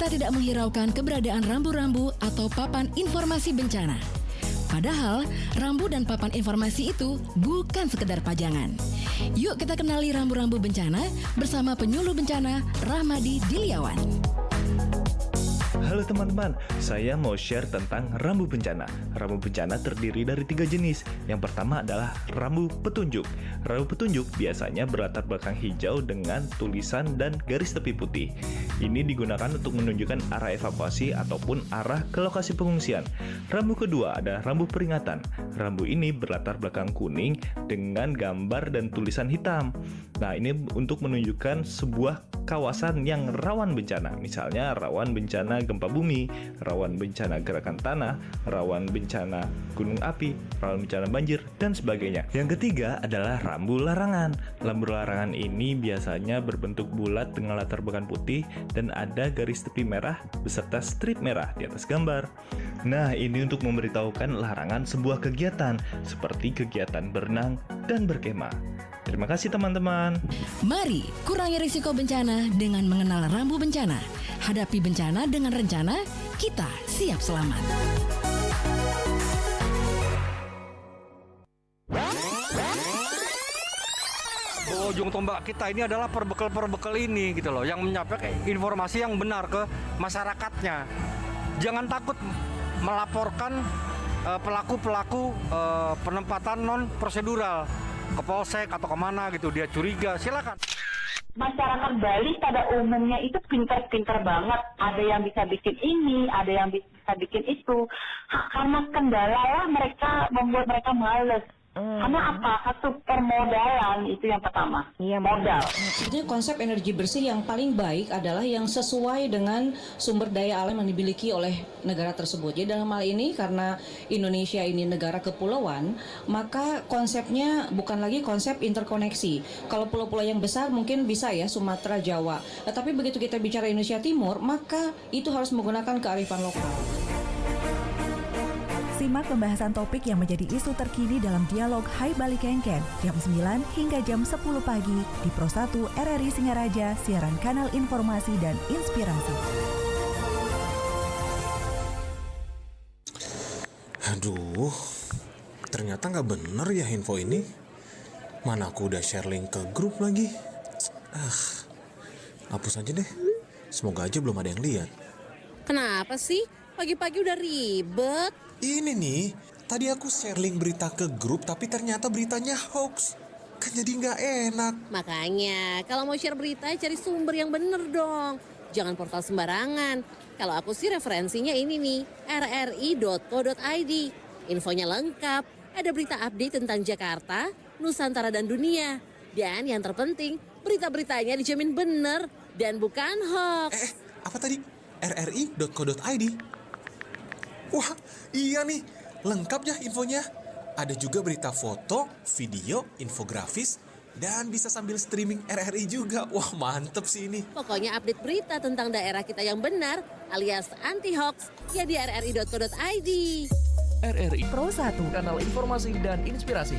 kita tidak menghiraukan keberadaan rambu-rambu atau papan informasi bencana. Padahal, rambu dan papan informasi itu bukan sekedar pajangan. Yuk kita kenali rambu-rambu bencana bersama penyuluh bencana Rahmadi Diliawan. Halo teman-teman, saya mau share tentang rambu bencana. Rambu bencana terdiri dari 3 jenis. Yang pertama adalah rambu petunjuk. Rambu petunjuk biasanya berlatar belakang hijau dengan tulisan dan garis tepi putih. Ini digunakan untuk menunjukkan arah evakuasi ataupun arah ke lokasi pengungsian. Rambu kedua ada rambu peringatan. Rambu ini berlatar belakang kuning dengan gambar dan tulisan hitam. Nah, ini untuk menunjukkan sebuah kawasan yang rawan bencana, misalnya rawan bencana gempa bumi, rawan bencana gerakan tanah, rawan bencana gunung api, rawan bencana banjir, dan sebagainya. Yang ketiga adalah rambu larangan. Rambu larangan ini biasanya berbentuk bulat dengan latar belakang putih dan ada garis tepi merah beserta strip merah di atas gambar. Nah, ini untuk memberitahukan larangan sebuah kegiatan seperti kegiatan berenang dan berkemah. Terima kasih teman-teman. Mari kurangi risiko bencana dengan mengenal rambu bencana. Hadapi bencana dengan rencana, kita siap selamat. Ujung tombak kita ini adalah perbekal ini gitu loh, yang menyampaikan informasi yang benar ke masyarakatnya. Jangan takut melaporkan pelaku-pelaku penempatan non prosedural ke polsek atau kemana gitu, dia curiga, silakan. Masyarakat Bali pada umumnya itu pintar-pintar banget. Ada yang bisa bikin ini, ada yang bisa bikin itu. Karena kendala lah mereka membuat mereka males. Karena apa? Satu permodalan itu yang pertama. Iya, modal. Sebetulnya konsep energi bersih yang paling baik adalah yang sesuai dengan sumber daya alam yang dimiliki oleh negara tersebut. Jadi dalam hal ini karena Indonesia ini negara kepulauan, maka konsepnya bukan lagi konsep interkoneksi. Kalau pulau-pulau yang besar mungkin bisa ya Sumatera, Jawa. Tetapi begitu kita bicara Indonesia Timur, maka itu harus menggunakan kearifan lokal. Simak pembahasan topik yang menjadi isu terkini dalam dialog Hai Bali Kengken jam 9 hingga jam 10 pagi di Pro 1 RRI Singaraja, siaran kanal informasi dan inspirasi. Aduh, ternyata nggak bener ya info ini. Mana aku udah share link ke grup lagi. Hapus aja deh. Semoga aja belum ada yang lihat. Kenapa sih? Pagi-pagi udah ribet. Ini nih, tadi aku share link berita ke grup tapi ternyata beritanya hoax. Kan jadi nggak enak. Makanya, kalau mau share berita cari sumber yang bener dong. Jangan portal sembarangan. Kalau aku sih referensinya ini nih, rri.co.id. Infonya lengkap, ada berita update tentang Jakarta, Nusantara dan dunia. Dan yang terpenting, berita-beritanya dijamin bener dan bukan hoax. Apa tadi? rri.co.id? Wah, iya nih, lengkap ya infonya. Ada juga berita foto, video, infografis, dan bisa sambil streaming RRI juga. Wah, mantep sih ini. Pokoknya update berita tentang daerah kita yang benar, alias anti-hoax, ya di rri.co.id. RRI Pro 1, kanal informasi dan inspirasi.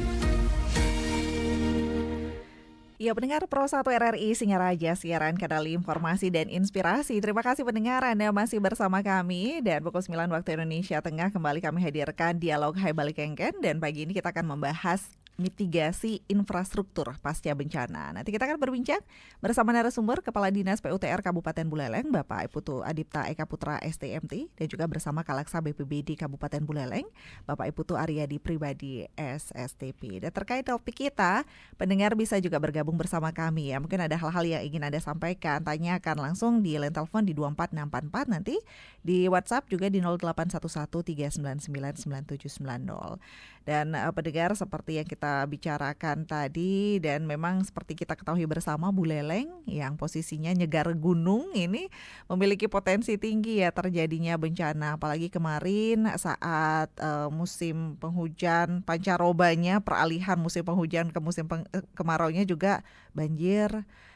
ya pendengar Pro 1 RRI Singaraja, siaran kanal informasi dan inspirasi. Terima kasih pendengar Anda masih bersama kami. Dan pukul 9 waktu Indonesia Tengah kembali kami hadirkan dialog Hai Bali Kengken. Dan pagi ini kita akan membahas mitigasi infrastruktur pasca bencana. Nanti kita akan berbincang bersama narasumber Kepala Dinas PUTR Kabupaten Buleleng, Bapak Iputu Adipta Eka Putra STMT, dan juga bersama Kalaksa BPBD Kabupaten Buleleng, Bapak Iputu Aryadi Pribadi SSTP. Dan terkait topik kita, pendengar bisa juga bergabung bersama kami ya. Mungkin ada hal-hal yang ingin Anda sampaikan, tanyakan langsung di line telepon di 24644, nanti di WhatsApp juga di 0811399990. Dan pendengar, seperti yang kita bicarakan tadi, dan memang seperti kita ketahui bersama, Buleleng yang posisinya nyegar gunung ini memiliki potensi tinggi ya terjadinya bencana. Apalagi kemarin saat musim penghujan pancarobanya, peralihan musim penghujan ke musim kemaraunya juga banjir.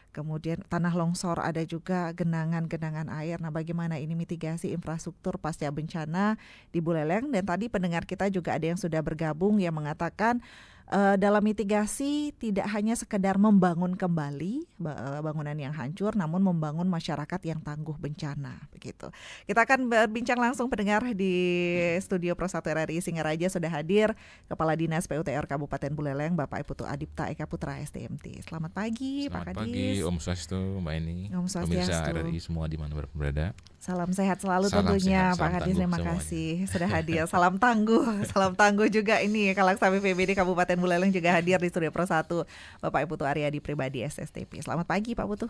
Kemudian tanah longsor, ada juga genangan-genangan air. Nah, bagaimana ini mitigasi infrastruktur pasca bencana di Buleleng? Dan tadi pendengar kita juga ada yang sudah bergabung yang mengatakan dalam mitigasi tidak hanya sekedar membangun kembali bangunan yang hancur, namun membangun masyarakat yang tangguh bencana, begitu. Kita akan berbincang langsung pendengar di studio Pro 1 RRI Singaraja sudah hadir Kepala Dinas PUTR Kabupaten Buleleng Bapak Putu Adipta Eka Putra SDMT. Selamat pagi Pak Kadis. Selamat pagi Om Swastiastu Mbak Eni. Om Swastiastu. Pemirsa RRI semua di mana berada. Salam sehat selalu Salam tentunya sehat, Pak salam Kadis, tangguh terima semuanya. kasih sudah hadir. Salam tangguh juga ini Kalaksami PBD Kabupaten Buleleng juga hadir di studio Pro 1 Bapak Putu Aryadi Pribadi SSTP. Selamat pagi Pak Putu.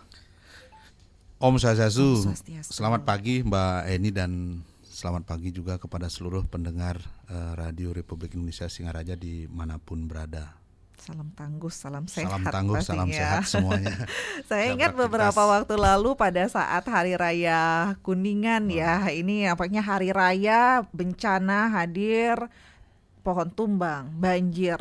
Om Swastiastu. Om Swastiastu. Selamat pagi Mbak Eni dan selamat pagi juga kepada seluruh pendengar Radio Republik Indonesia Singaraja dimanapun berada. Salam tangguh, salam sehat. Salam tangguh, salam pastinya. sehat semuanya. Saya ingat beraktivitas. beberapa waktu lalu pada saat Hari Raya Kuningan ya, ini nampaknya Hari Raya bencana hadir, pohon tumbang, banjir.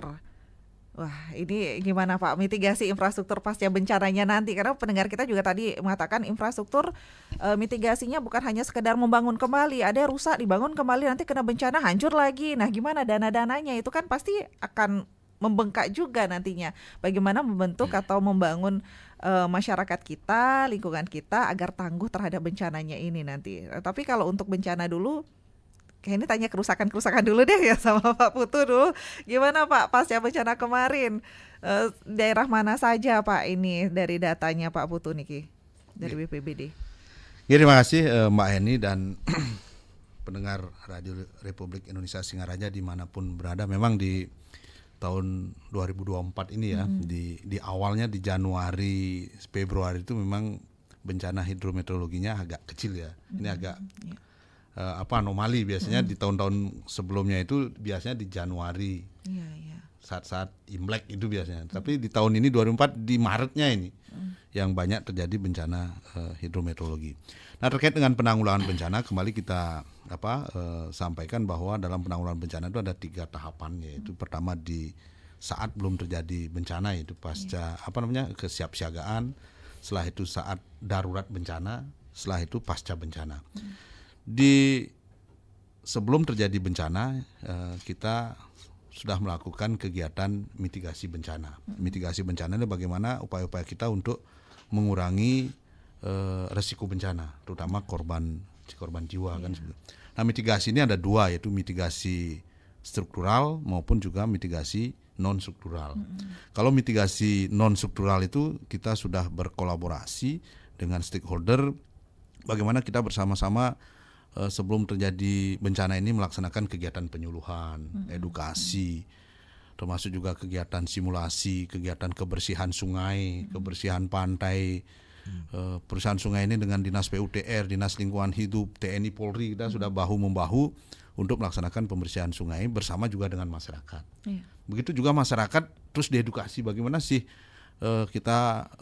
Wah, ini gimana Pak mitigasi infrastruktur pasca bencananya nanti? Karena pendengar kita juga tadi mengatakan infrastruktur mitigasinya bukan hanya sekedar membangun kembali, ada rusak dibangun kembali nanti kena bencana hancur lagi. Nah, gimana dana-dananya itu kan pasti akan membengkak juga nantinya. Bagaimana membentuk atau membangun masyarakat kita, lingkungan kita agar tangguh terhadap bencananya ini nanti. Tapi kalau untuk bencana dulu, kayak ini tanya kerusakan dulu deh ya sama Pak Putu dulu. Gimana Pak pasca bencana kemarin? Daerah mana saja Pak ini dari datanya Pak Putu niki dari BPBD? Ya, terima kasih Mbak Eni dan pendengar Radio Republik Indonesia Singaraja dimanapun berada. Memang di tahun 2024 ini ya, di awalnya di Januari, Februari itu memang bencana hidrometeorologinya agak kecil ya. Ini agak anomali biasanya di tahun-tahun sebelumnya itu biasanya di Januari. Saat-saat Imlek itu biasanya. Tapi di tahun ini 2004 di Maretnya ini yang banyak terjadi bencana hidrometeorologi. Nah, terkait dengan penanggulangan bencana kembali kita sampaikan bahwa dalam penanggulangan bencana itu ada 3 tahapan, yaitu pertama di saat belum terjadi bencana, yaitu pasca kesiapsiagaan, setelah itu saat darurat bencana, setelah itu pasca bencana. Di sebelum terjadi bencana kita sudah melakukan kegiatan mitigasi bencana. Mitigasi bencana itu bagaimana upaya-upaya kita untuk mengurangi resiko bencana, terutama korban jiwa kan. Nah, mitigasi ini ada 2, yaitu mitigasi struktural maupun juga mitigasi non struktural. Kalau mitigasi non struktural itu kita sudah berkolaborasi dengan stakeholder, bagaimana kita bersama-sama sebelum terjadi bencana ini melaksanakan kegiatan penyuluhan, edukasi, termasuk juga kegiatan simulasi, kegiatan kebersihan sungai, kebersihan pantai. Perusahaan sungai ini dengan Dinas PUTR, Dinas Lingkungan Hidup, TNI Polri, kita sudah bahu-membahu untuk melaksanakan pembersihan sungai bersama juga dengan masyarakat. Begitu juga masyarakat terus diedukasi bagaimana sih kita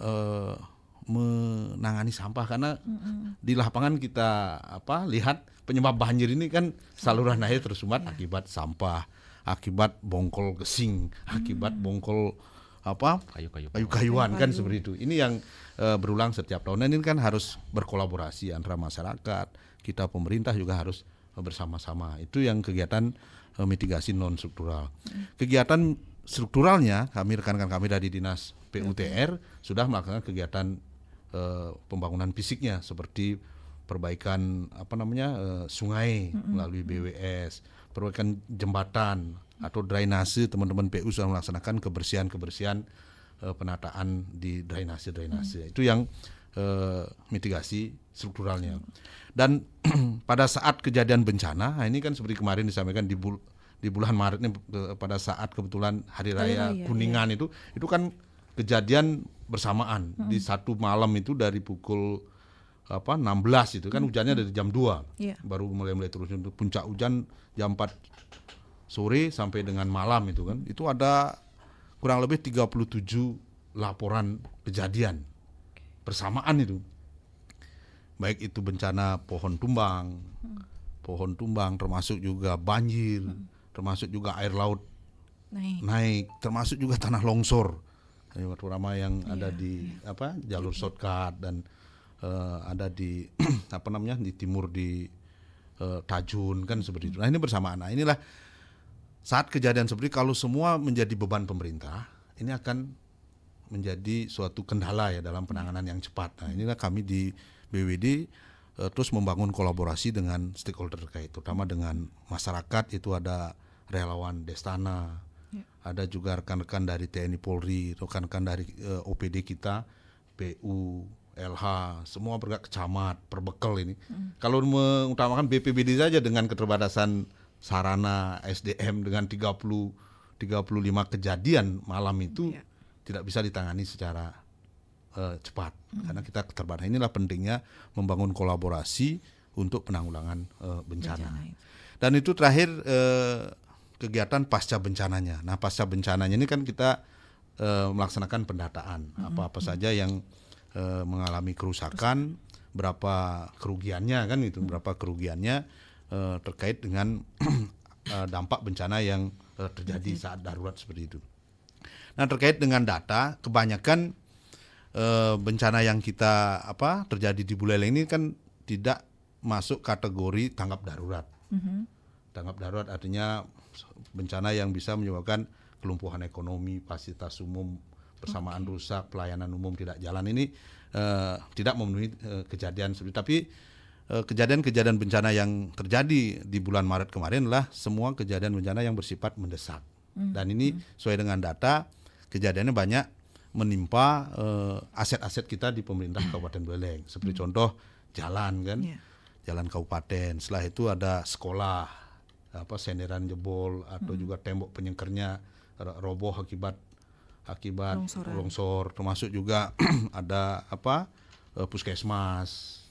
menangani sampah, karena di lapangan kita lihat penyebab banjir ini kan saluran air tersumbat akibat sampah, akibat bongkol gesing, akibat bongkol kayu-kayuan kan seperti itu. Ini yang berulang setiap tahun. Ini kan harus berkolaborasi antara masyarakat, kita pemerintah juga harus bersama-sama. Itu yang kegiatan mitigasi non struktural. Kegiatan strukturalnya rekan-rekan kami dari Dinas PUTR sudah melakukan kegiatan pembangunan fisiknya seperti perbaikan sungai melalui BWS, perbaikan jembatan atau drainase. Teman-teman PU sudah melaksanakan kebersihan penataan di drainase. Itu yang mitigasi strukturalnya. Dan pada saat kejadian bencana, ini kan seperti kemarin disampaikan di bulan Maret ini, pada saat kebetulan Hari Raya Kuningan itu kan kejadian bersamaan di satu malam itu dari pukul 16 itu kan hujannya dari jam 2 baru mulai turun. Puncak hujan jam 4 sore sampai dengan malam itu kan, itu ada kurang lebih 37 laporan kejadian bersamaan itu, baik itu bencana pohon tumbang termasuk juga banjir, termasuk juga air laut naik, termasuk juga tanah longsor terutama yang ada di jalur shortcut dan ada di di timur di Tajun kan seperti itu. Nah, ini bersamaan. Nah, inilah saat kejadian seperti kalau semua menjadi beban pemerintah, ini akan menjadi suatu kendala ya dalam penanganan yang cepat. Nah, inilah kami di BWD terus membangun kolaborasi dengan stakeholder terkait, terutama dengan masyarakat. Itu ada relawan Destana, ada juga rekan-rekan dari TNI Polri, rekan-rekan dari OPD kita, PU, LH, semua bergerak, kecamat, perbekel ini. Kalau mengutamakan BPBD saja dengan keterbatasan sarana SDM dengan 35 kejadian malam itu tidak bisa ditangani secara cepat karena kita keterbatasan. Inilah pentingnya membangun kolaborasi untuk penanggulangan bencana. Dan itu terakhir kegiatan pasca bencananya. Nah, pasca bencananya ini kan kita melaksanakan pendataan apa-apa saja yang mengalami kerusakan, berapa kerugiannya kan itu, berapa kerugiannya terkait dengan dampak bencana yang terjadi saat darurat seperti itu. Nah, terkait dengan data, kebanyakan bencana yang kita terjadi di Buleleng ini kan tidak masuk kategori tanggap darurat. Tanggap darurat artinya bencana yang bisa menyebabkan kelumpuhan ekonomi, fasilitas umum bersamaan rusak, pelayanan umum tidak jalan. Ini tidak memenuhi kejadian seperti. Tapi kejadian-kejadian bencana yang terjadi di bulan Maret kemarin adalah semua kejadian bencana yang bersifat mendesak. Dan ini sesuai dengan data, kejadiannya banyak menimpa aset-aset kita di pemerintah Kabupaten Buleleng. Seperti contoh jalan kan, jalan kabupaten. Setelah itu ada sekolah, senderan jebol atau juga tembok penyengkernya roboh akibat longsor. Termasuk juga ada puskesmas.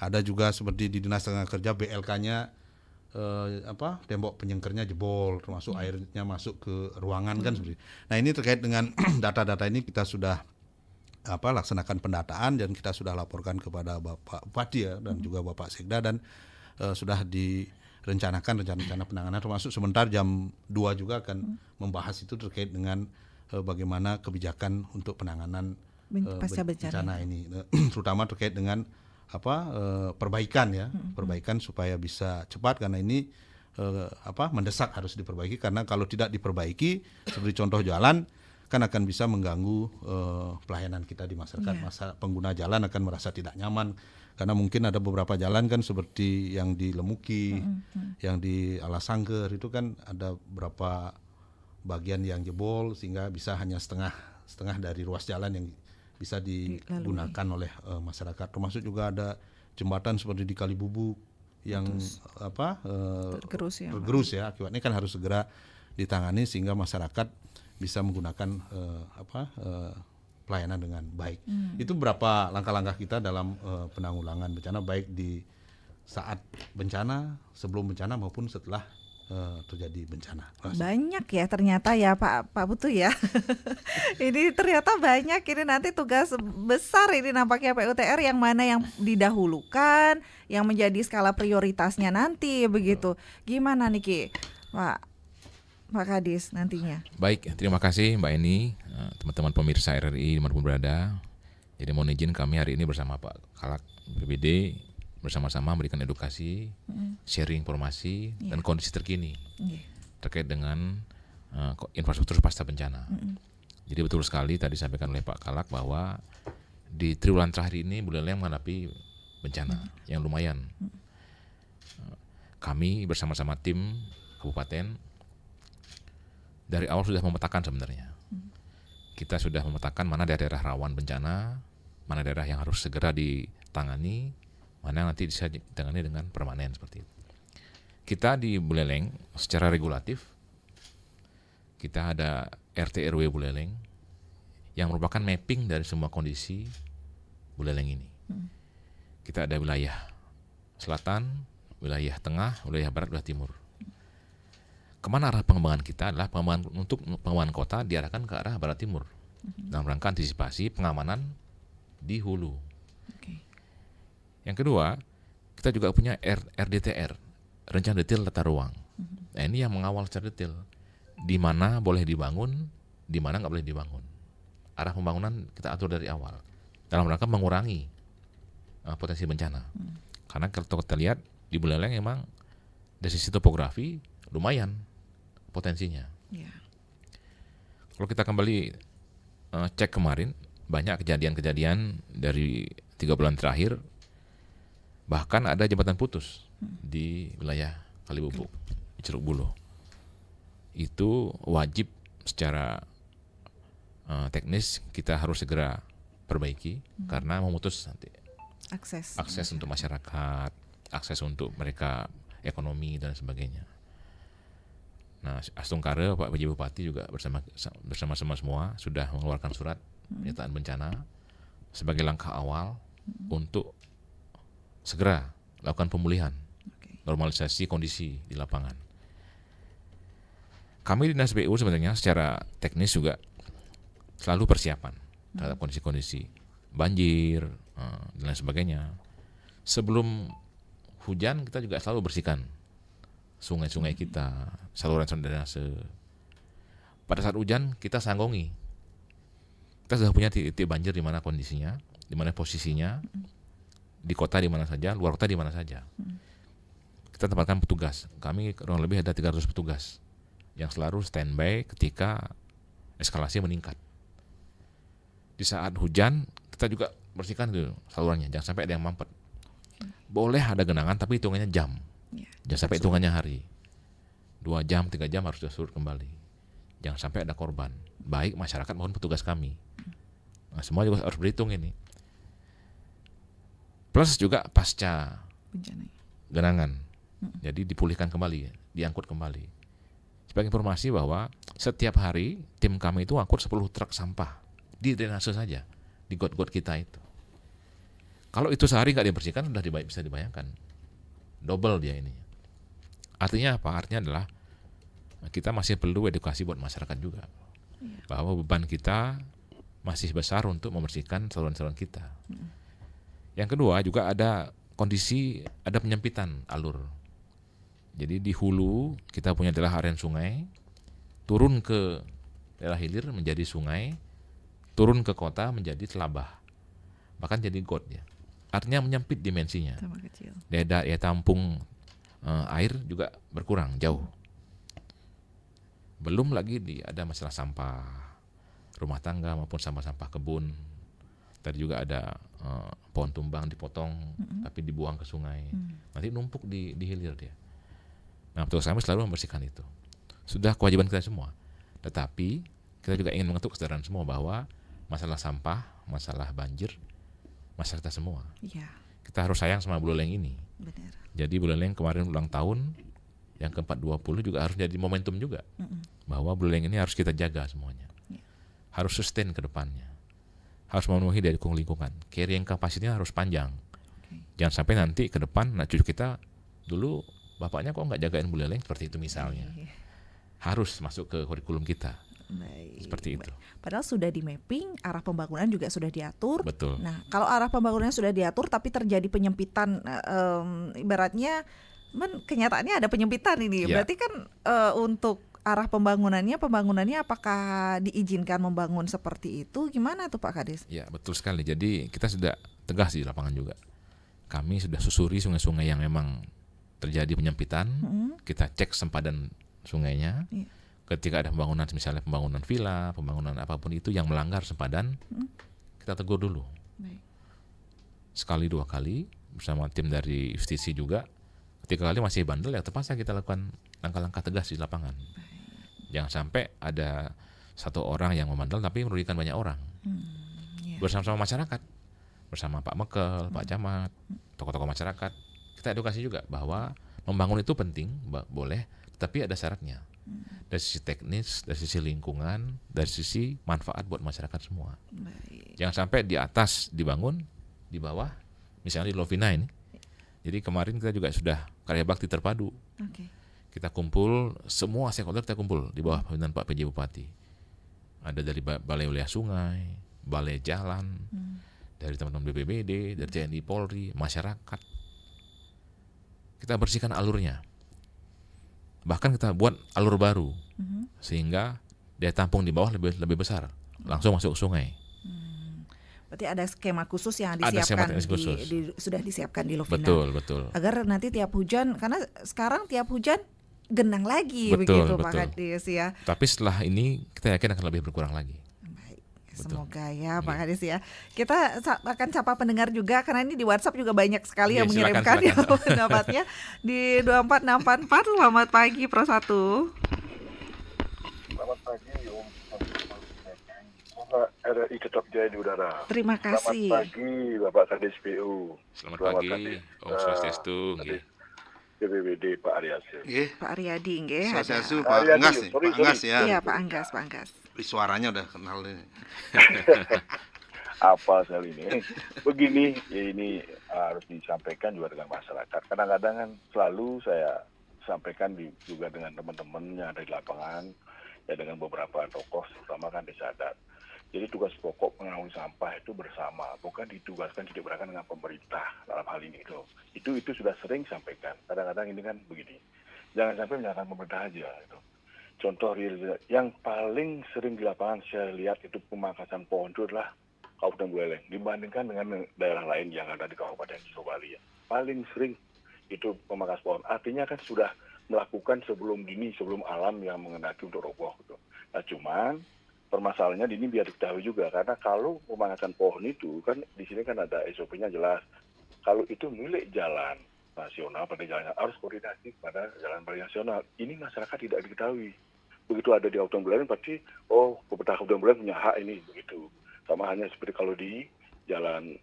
Ada juga seperti di Dinas Tenaga Kerja BLK-nya tembok penyengkernya jebol, termasuk airnya masuk ke ruangan kan seperti. Nah, ini terkait dengan data-data ini kita sudah laksanakan pendataan dan kita sudah laporkan kepada Bapak Bupati ya, dan juga Bapak Sekda, dan sudah direncanakan rencana penanganan, termasuk sebentar jam 2 juga akan membahas itu terkait dengan bagaimana kebijakan untuk penanganan bencana ini, terutama terkait dengan perbaikan ya, perbaikan supaya bisa cepat, karena ini mendesak harus diperbaiki, karena kalau tidak diperbaiki seperti contoh jalan kan akan bisa mengganggu pelayanan kita di masyarakat. Masa pengguna jalan akan merasa tidak nyaman karena mungkin ada beberapa jalan kan seperti yang di Lemuki, yang di Alasangker itu kan ada beberapa bagian yang jebol sehingga bisa hanya setengah dari ruas jalan yang bisa digunakan oleh masyarakat. Termasuk juga ada jembatan seperti di Kalibubuk yang tergerus ya. Akibatnya kan harus segera ditangani sehingga masyarakat bisa menggunakan pelayanan dengan baik. Itu beberapa langkah-langkah kita dalam penanggulangan bencana, baik di saat bencana, sebelum bencana maupun setelah terjadi bencana. Banyak ya ternyata ya Pak Putu ya. Ini ternyata banyak, ini nanti tugas besar ini nampaknya PUTR, yang mana yang didahulukan, yang menjadi skala prioritasnya nanti begitu. Gimana nih Ki, Pak Kadis nantinya? Baik, terima kasih Mbak Eni, teman-teman pemirsa RRI dimanapun berada. Jadi mohon izin kami hari ini bersama Pak Kalak BPBD bersama-sama memberikan edukasi, sharing informasi dan kondisi terkini terkait dengan infrastruktur pasca bencana. Jadi betul sekali tadi disampaikan oleh Pak Kalak bahwa di triwulan terakhir ini Buleleng menghadapi bencana yang lumayan. Kami bersama-sama tim kabupaten dari awal sudah memetakan sebenarnya. Kita sudah memetakan mana daerah rawan bencana, mana daerah yang harus segera ditangani, mana nanti bisa ditangani dengan permanen seperti itu. Kita di Buleleng secara regulatif, kita ada RT RW Buleleng yang merupakan mapping dari semua kondisi Buleleng ini. Kita ada wilayah selatan, wilayah tengah, wilayah barat, wilayah timur. Kemana arah pengembangan kita adalah pengembangan kota diarahkan ke arah barat timur dalam rangka antisipasi pengamanan di hulu. Yang kedua, kita juga punya RDTR, rencana detail tata ruang. Nah, ini yang mengawal secara detail di mana boleh dibangun, di mana nggak boleh dibangun. Arah pembangunan kita atur dari awal dalam rangka mengurangi potensi bencana. Karena kalau kita lihat di Buleleng memang dari sisi topografi lumayan potensinya. Ya. Kalau kita kembali cek kemarin, banyak kejadian-kejadian dari 3 bulan terakhir, bahkan ada jembatan putus di wilayah Kalibubuk, di Ceruk Bulo. Itu wajib secara teknis kita harus segera perbaiki karena memutus nanti akses untuk masyarakat, akses untuk mereka ekonomi dan sebagainya. Nah, Astungkare, Pak PJ Bupati juga bersama-sama semua sudah mengeluarkan surat pernyataan bencana sebagai langkah awal untuk segera lakukan pemulihan, normalisasi kondisi di lapangan. Kami di Dinas BU sebenarnya secara teknis juga selalu persiapan terhadap kondisi-kondisi banjir dan lain sebagainya. Sebelum hujan kita juga selalu bersihkan sungai-sungai kita, saluran-saluran drainase. Pada saat hujan kita sanggongi. Kita sudah punya titik banjir di mana kondisinya, di mana posisinya, di kota di mana saja, luar kota di mana saja. Kita tempatkan petugas. Kami kurang lebih ada 300 petugas yang selalu standby ketika eskalasi meningkat. Di saat hujan kita juga bersihkan dulu salurannya, jangan sampai ada yang mampet. Boleh ada genangan tapi hitungannya jam. Jangan sampai hitungannya hari. 2 jam, 3 jam harus surut kembali. Jangan sampai ada korban, baik masyarakat maupun petugas kami. Nah, semua juga harus berhitung ini. Plus juga pasca genangan. Jadi dipulihkan kembali, diangkut kembali. Sebagai informasi bahwa setiap hari tim kami itu angkut 10 truk sampah di drainase saja, di got-got kita itu. Kalau itu sehari nggak dibersihkan, sudah bisa dibayangkan. Double dia ini. Artinya apa? Artinya adalah kita masih perlu edukasi buat masyarakat juga. Bahwa beban kita masih besar untuk membersihkan saluran-saluran kita. Yang kedua juga ada kondisi, ada penyempitan alur. Jadi di hulu kita punya daerah aren sungai, turun ke daerah hilir menjadi sungai, turun ke kota menjadi telabah, bahkan jadi got ya. Artinya menyempit dimensinya. Daya tampung air juga berkurang jauh. Belum lagi ada masalah sampah rumah tangga maupun sampah-sampah kebun. Tadi juga ada pohon tumbang dipotong tapi dibuang ke sungai. Nanti numpuk di hilir dia. Nah, petugas kami selalu membersihkan itu. Sudah kewajiban kita semua. Tetapi kita juga ingin mengetuk kesadaran semua bahwa masalah sampah, masalah banjir, masalah kita semua. Ya. Kita harus sayang sama Buleleng ini. Benar. Jadi Buleleng kemarin ulang tahun yang ke-420 juga harus jadi momentum juga. Bahwa Buleleng ini harus kita jaga semuanya. Harus sustain ke depannya. Harus memenuhi dari lingkungan. Carrying capacity-nya harus panjang. Jangan sampai nanti ke depan cucu kita dulu bapaknya kok nggak jagain Buleleng seperti itu misalnya. Harus masuk ke kurikulum kita. Baik, seperti itu. Padahal sudah di mapping, arah pembangunan juga sudah diatur. Betul. Nah, kalau arah pembangunan sudah diatur tapi terjadi penyempitan, ibaratnya, kenyataannya ada penyempitan ini. Ya. Berarti kan untuk arah pembangunannya apakah diizinkan membangun seperti itu? Gimana tuh Pak Kades? Ya, betul sekali. Jadi kita sudah tegas di lapangan juga. Kami sudah susuri sungai-sungai yang memang terjadi penyempitan. Kita cek sempadan sungainya. Ketika ada pembangunan, misalnya pembangunan villa, pembangunan apapun itu yang melanggar sempadan, kita tegur dulu. Sekali 2 kali bersama tim dari justisi juga. 3 kali masih bandel, ya terpaksa kita lakukan langkah-langkah tegas di lapangan. Jangan sampai ada 1 orang yang membandel tapi merugikan banyak orang. Bersama-sama masyarakat, bersama Pak Mekel, Pak Camat, tokoh-tokoh masyarakat, kita edukasi juga bahwa membangun itu penting, boleh, tapi ada syaratnya. Dari sisi teknis, dari sisi lingkungan, dari sisi manfaat buat masyarakat semua. Jangan sampai di atas dibangun, di bawah, misalnya di Lovina ini. Jadi kemarin kita juga sudah karya bakti terpadu. Kita kumpul, semua stakeholder kita kumpul di bawah pimpinan Pak PJ Bupati. Ada dari balai wilayah sungai, balai jalan, dari teman-teman BPBD, dari TNI Polri, masyarakat. Kita bersihkan alurnya. Bahkan kita buat alur baru sehingga daya tampung di bawah lebih besar, langsung masuk ke sungai. Berarti ada skema khusus yang disiapkan sudah disiapkan di Lovina. Betul. Agar nanti tiap hujan, karena sekarang tiap hujan genang lagi Betul, begitu Pak betul. Kades ya. Tapi setelah ini kita yakin akan lebih berkurang lagi. Baik, Betul. semoga ya Pak Iya. Kades ya. Kita akan sapa pendengar juga karena ini di WhatsApp juga banyak sekali yang Iya, mengirimkan silakan. ya pendapatnya di 24644. Selamat pagi Pro 1. Selamat pagi Om. Semoga RRI tetap jaya di udara. Terima kasih. Selamat pagi Bapak Kadis PU. Selamat Selamat pagi, pagi. Om Swastiastu. nggih. BPBD Pak Ariasya. Nggih. Pak Aryadi nggih. Swastiastu ada. Pak Ariadi, Anggas nih, sorry, Pak Anggas sorry. ya. Iya Pak Anggas, Pak Anggas. Ih, suaranya udah kenal ini. Apa soal ini? Begini, ya ini harus disampaikan juga dengan masyarakat. Kadang-kadang kan selalu saya sampaikan juga dengan teman-teman yang ada di lapangan, ya dengan beberapa tokoh, terutama kan desa adat. Jadi tugas pokok menangani sampah itu bersama, bukan ditugaskan tidak berangkat dengan pemerintah dalam hal ini itu. Itu sudah sering sampaikan. Kadang-kadang ini kan begini, jangan sampai menyalahkan pemerintah aja. Itu. Contoh real yang paling sering di lapangan saya lihat itu pemangkasan pohon itu adalah Kabupaten Buleleng dibandingkan dengan daerah lain yang ada di Kabupaten Surabaya. Paling sering itu pemangkas pohon. Artinya kan sudah melakukan sebelum alam yang mengendaki untuk roboh. Gitu. Nah cuman permasalahannya ini biar diketahui juga karena kalau pemangkasan pohon itu kan di sini kan ada SOP-nya jelas. Kalau itu milik jalan nasional pada jalannya harus koordinasi pada jalan nasional. Ini masyarakat tidak diketahui. Begitu ada di Kabupaten Buleleng pasti pemerintah Kabupaten Buleleng punya hak ini begitu. Sama hanya seperti kalau di Jalan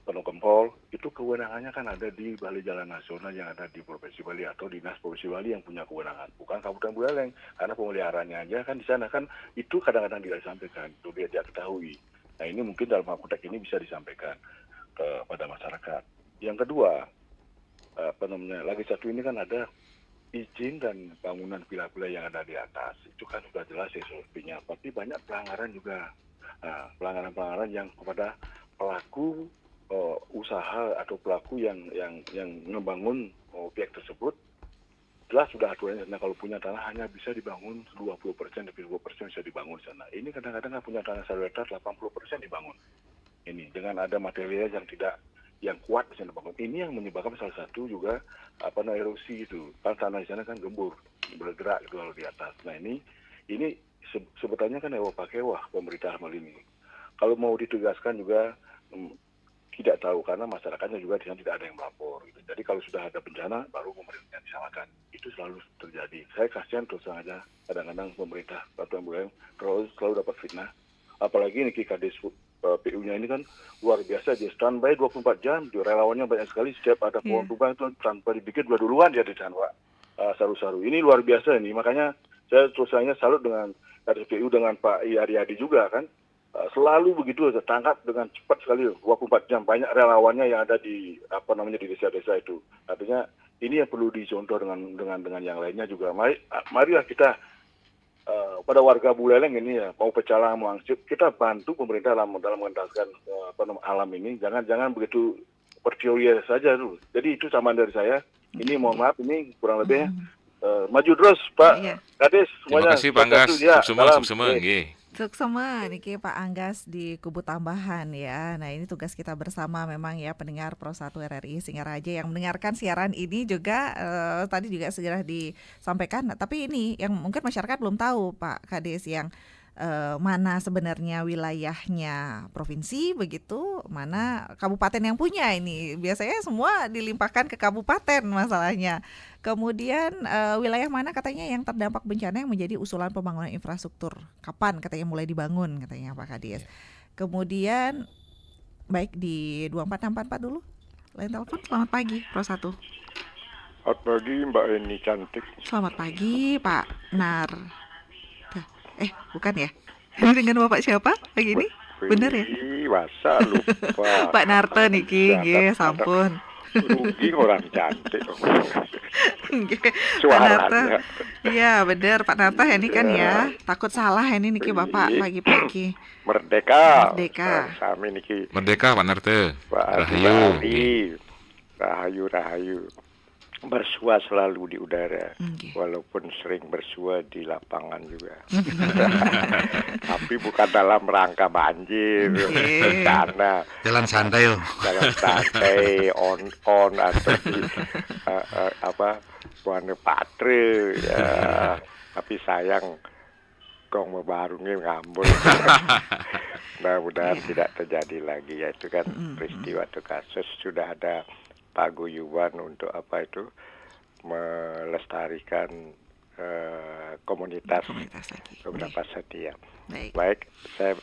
Penuh Gempol itu kewenangannya kan ada di Balai Jalan Nasional yang ada di Provinsi Bali atau Dinas Provinsi Bali yang punya kewenangan, bukan Kabupaten Buleleng karena pemeliharaannya aja kan di sana kan itu kadang-kadang tidak disampaikan, itu dia tidak ketahui. Nah ini mungkin dalam konteks ini bisa disampaikan kepada masyarakat. Yang kedua, lagi satu ini kan ada izin dan bangunan villa-villa yang ada di atas itu kan sudah jelas SOP-nya, tapi banyak pelanggaran juga. Nah, pelanggaran-pelanggaran yang kepada pelaku usaha atau pelaku yang membangun objek tersebut jelas sudah aturannya. Nah, kalau punya tanah hanya bisa dibangun 20%, lebih 20% bisa dibangun di sana. Ini kadang-kadang punya tanah 1 hektar 80% dibangun. Ini dengan ada material yang kuat bisa dibangun. Ini yang menyebabkan salah satu juga erosi itu. Kan tanah di sana kan gembur, bergerak gitu kalau di atas. Nah, ini sebetulnya kan kewah pemerintah hal ini. Kalau mau ditugaskan juga tidak tahu karena masyarakatnya juga di sana tidak ada yang melapor. Gitu. Jadi kalau sudah ada bencana baru pemerintah yang disalahkan. Itu selalu terjadi. Saya kasihan terus aja kadang-kadang pemerintah Kabupaten Buleleng selalu dapat fitnah. Apalagi ini Kades PU-nya ini kan luar biasa, dia standby 24 jam, relawannya banyak sekali, setiap ada pohon tumbang itu tanpa dibikin duluan dia di sana Pak. Saru-saru. Ini luar biasa ini, makanya saya terus salut dengan Kades PU dengan Pak Aryadi juga kan. Selalu begitu aja, tangkap dengan cepat sekali 24 jam, banyak relawannya yang ada di di desa-desa itu. Artinya ini yang perlu dicontoh dengan yang lainnya juga. Marilah kita pada warga Buleleng ini ya mau pecalang mau angsip, kita bantu pemerintah dalam mengentaskan alam ini. Jangan begitu berteori saja dulu. Jadi itu samaan dari saya. Ini mohon maaf ini kurang lebih maju terus Pak Kades semuanya. Terima kasih Pak Anggas. Semua nggih. Suksema niki Pak Anggas di Kubu Tambahan ya. Nah ini tugas kita bersama memang ya pendengar Pro 1 RRI Singaraja yang mendengarkan siaran ini juga tadi juga segera disampaikan. Tapi ini yang mungkin masyarakat belum tahu Pak Kades yang mana sebenarnya wilayahnya provinsi begitu, mana kabupaten yang punya ini. Biasanya semua dilimpahkan ke kabupaten masalahnya. Kemudian wilayah mana katanya yang terdampak bencana yang menjadi usulan pembangunan infrastruktur. Kapan katanya mulai dibangun katanya Pak Kades. Kemudian baik di 24644 dulu. Lain telepon. Selamat pagi Pro 1. Selamat pagi Mbak Eni cantik. Selamat pagi Pak Nar. Bukan ya? Ini dengan Bapak siapa lagi ini? Bener ya? Masa lupa. Pak Narto niki, nggih, sampun. Rugi orang cantik. Pak Narto. Iya, bener Pak Narto ini kan ya. Takut salah ini niki Bapak pagi-pagi. Merdeka. Sami niki. Merdeka Pak Narto. Rahayu. Bersua selalu di udara, walaupun sering bersua di lapangan juga. Tapi bukan dalam rangka banjir, karena jalan santai on atau di, Buana patre ya. Tapi sayang kong mebarungi ngambul. Mudah-mudahan tidak terjadi lagi ya, itu kan peristiwa atau kasus sudah ada paguyuban untuk apa itu melestarikan komunitas beberapa setia. Baik, saya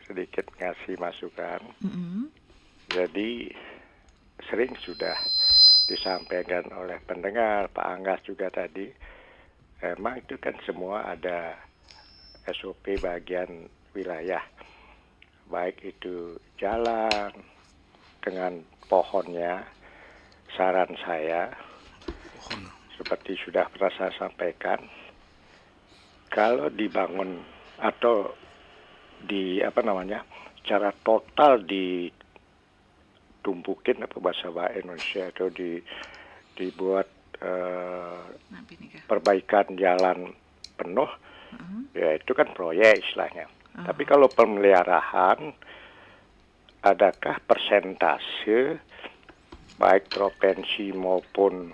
sedikit ngasih masukan. Jadi sering sudah disampaikan oleh pendengar, Pak Anggas juga tadi, emang itu kan semua ada SOP bagian wilayah, baik itu jalan dengan pohonnya. Saran saya, seperti sudah pernah saya sampaikan, kalau dibangun atau secara total ditumpukin bahasa Indonesia atau dibuat perbaikan jalan penuh, ya itu kan proyek istilahnya. Tapi kalau pemeliharaan, adakah persentase baik provinsi maupun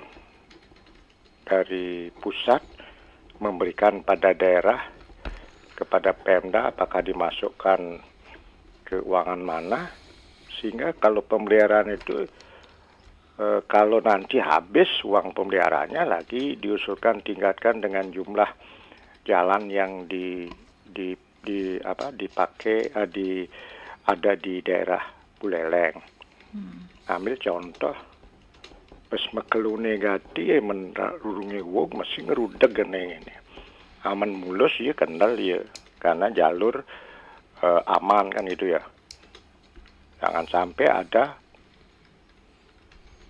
dari pusat memberikan pada daerah kepada Pemda, apakah dimasukkan keuangan mana, sehingga kalau pemeliharaan itu kalau nanti habis uang pemeliharaannya lagi diusulkan tingkatkan dengan jumlah jalan yang dipakai ada di daerah Buleleng. Ambil contoh, pas mekelune gati menurungi wog masih ngerudeg gene ini. Aman mulus ya kendal ya, karena jalur aman kan itu ya. Jangan sampai ada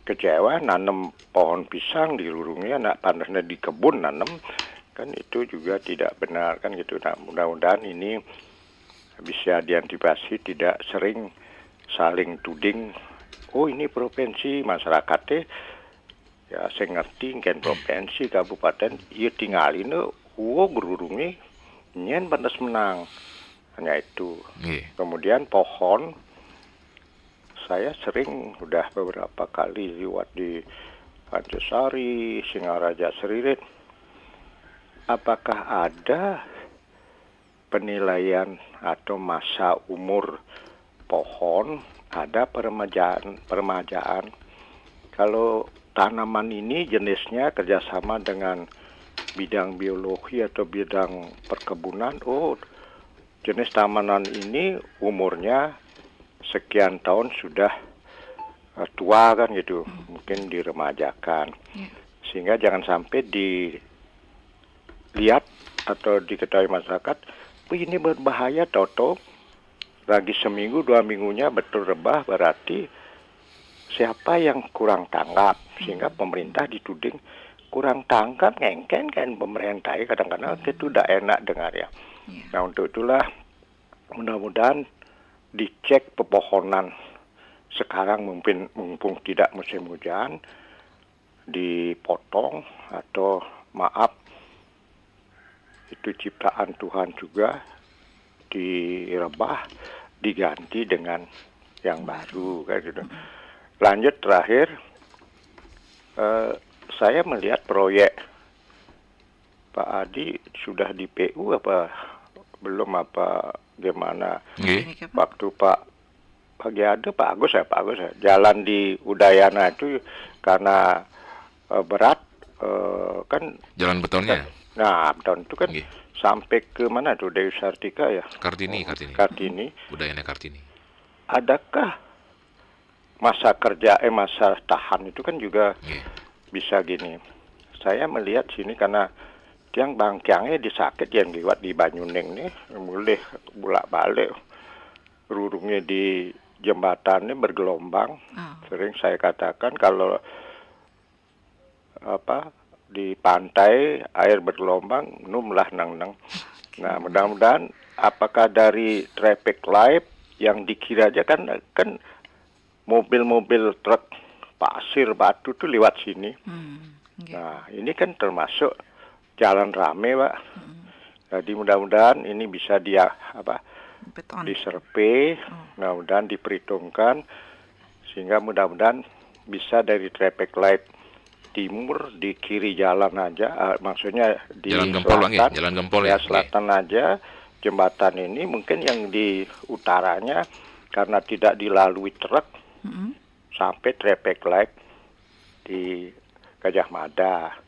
kecewa nanam pohon pisang dirurungnya, nak panasnya di kebun nanam, kan itu juga tidak benar kan gitu. Nah, mudah-mudahan ini bisa diantisipasi, tidak sering saling tuding. Oh ini provinsi, masyarakatnya ya saya ngerti kan provinsi kabupaten iya tinggalin gerurungi nyen pantas menang, hanya itu. Kemudian pohon, saya sering udah beberapa kali lewat di Pancasari, Singaraja, Seririt. Apakah ada penilaian atau masa umur pohon, ada peremajaan? Kalau tanaman ini jenisnya kerjasama dengan bidang biologi atau bidang perkebunan, jenis tanaman ini umurnya sekian tahun sudah tua kan gitu, mungkin diremajakan. Sehingga jangan sampai dilihat atau diketahui masyarakat, ini berbahaya, toto lagi seminggu 2 minggunya betul rebah, berarti siapa yang kurang tanggap, sehingga pemerintah dituding kurang tanggap, ngengken kan pemerintah, kadang-kadang itu udah enak dengar ya. Nah untuk itulah mudah-mudahan dicek pepohonan sekarang, mumpung tidak musim hujan, dipotong atau maaf itu ciptaan Tuhan juga direbah, diganti dengan yang baru kayak gitu. Lanjut terakhir, saya melihat proyek Pak Adi sudah di PU apa belum, apa gimana? Waktu Pak Agus ya, jalan di Udayana itu karena berat kan jalan betonnya. Nah, beton itu kan sampai ke mana tuh, Dewi Sartika ya? Kartini. Udayana Kartini. Adakah masa tahan itu kan juga bisa gini. Saya melihat sini karena tiang bangkiangnya disakit yang liwat di Banyuning nih, boleh bolak-balik rurungnya di jembatannya bergelombang. Sering saya katakan kalau di pantai air bergelombang numlah nang. Nah, mudah-mudahan apakah dari traffic light yang dikira aja kan mobil-mobil truk pasir batu tuh lewat sini. Nah, ini kan termasuk jalan rame, Pak. Jadi mudah-mudahan ini bisa disurvei, mudah-mudahan diperhitungkan, sehingga mudah-mudahan bisa dari traffic light timur di kiri jalan aja, maksudnya di Jalan Gempol, Bang, selatan, ya? Jalan Gempol ya ya? selatan aja jembatan ini, mungkin yang di utaranya karena tidak dilalui truk sampai traffic light di Gajah Mada.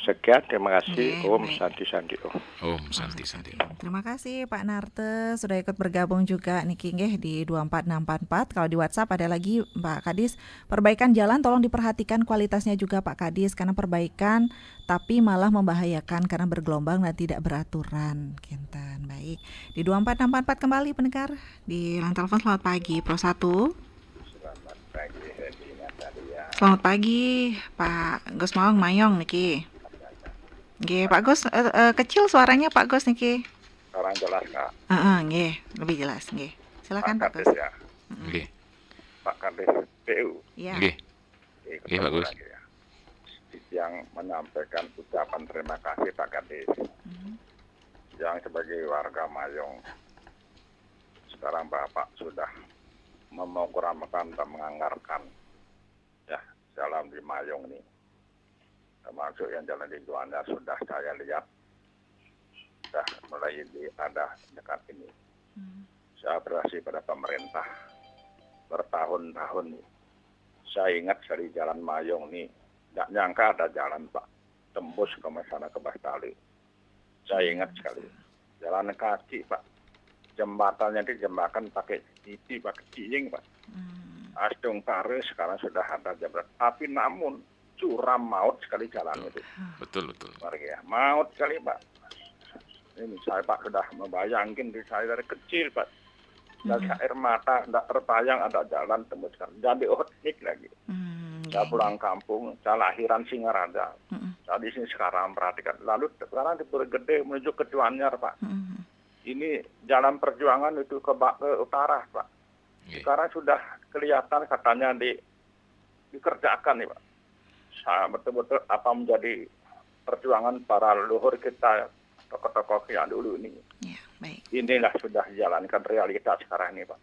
Sekian, terima kasih. Om Santi Sandi. Om Santi Sandi. Terima kasih Pak Narte sudah ikut bergabung juga niki nggih di 24644. Kalau di WhatsApp ada lagi Pak Kadis, perbaikan jalan tolong diperhatikan kualitasnya juga Pak Kadis, karena perbaikan tapi malah membahayakan karena bergelombang dan tidak beraturan. Kinten. Baik. Di 24644 kembali pendengar di line telepon. Selamat pagi Pro 1. Selamat pagi Pak Gus Maung Mayong niki. Nggih, Pak Gus kecil suaranya Pak Gus niki. Sekarang jelas Kak. Nggih, lebih jelas nggih. Silakan Pak Gus. Ya. Nggih. Pak Kadis PU. Iya. Nggih. Nggih, Pak Gus. Ya. Yang menyampaikan ucapan terima kasih Pak Kadis. Yang sebagai warga Mayong, sekarang Bapak sudah memprogramkan dan menganggarkan ya jalan di Mayong ini, termasuk yang jalan di Juanda sudah saya lihat sudah mulai ada dekat ini. Saya berhasil pada pemerintah bertahun-tahun. Saya ingat dari jalan Mayong ini, tidak nyangka ada jalan Pak tembus ke sana ke Bastali. Saya ingat sekali jalan kaki Pak, jembatannya itu jembatan pakai titi, pakai ciying Pak. Astung Tare sekarang sudah ada jembatan, tapi namun curam maut sekali jalan itu. Betul. Ya, maut sekali Pak. Ini saya Pak sudah membayangkan di saya dari kecil Pak. Dari air mata tidak terbayang ada jalan tembus sekarang. Jadi unik lagi. Saya pulang kampung, saya lahiran Singaraja. Saya di sini sekarang perhatikan. Lalu sekarang di Pura Gede menuju ke Cuanyar Pak. Ini jalan perjuangan itu ke utara Pak. Sekarang sudah kelihatan katanya dikerjakan nih Pak. Saya betul-betul apa menjadi perjuangan para leluhur kita, tokoh-tokoh yang dulu ini. Ya, baik. Inilah sudah dijalankan realitas sekarang ini Pak.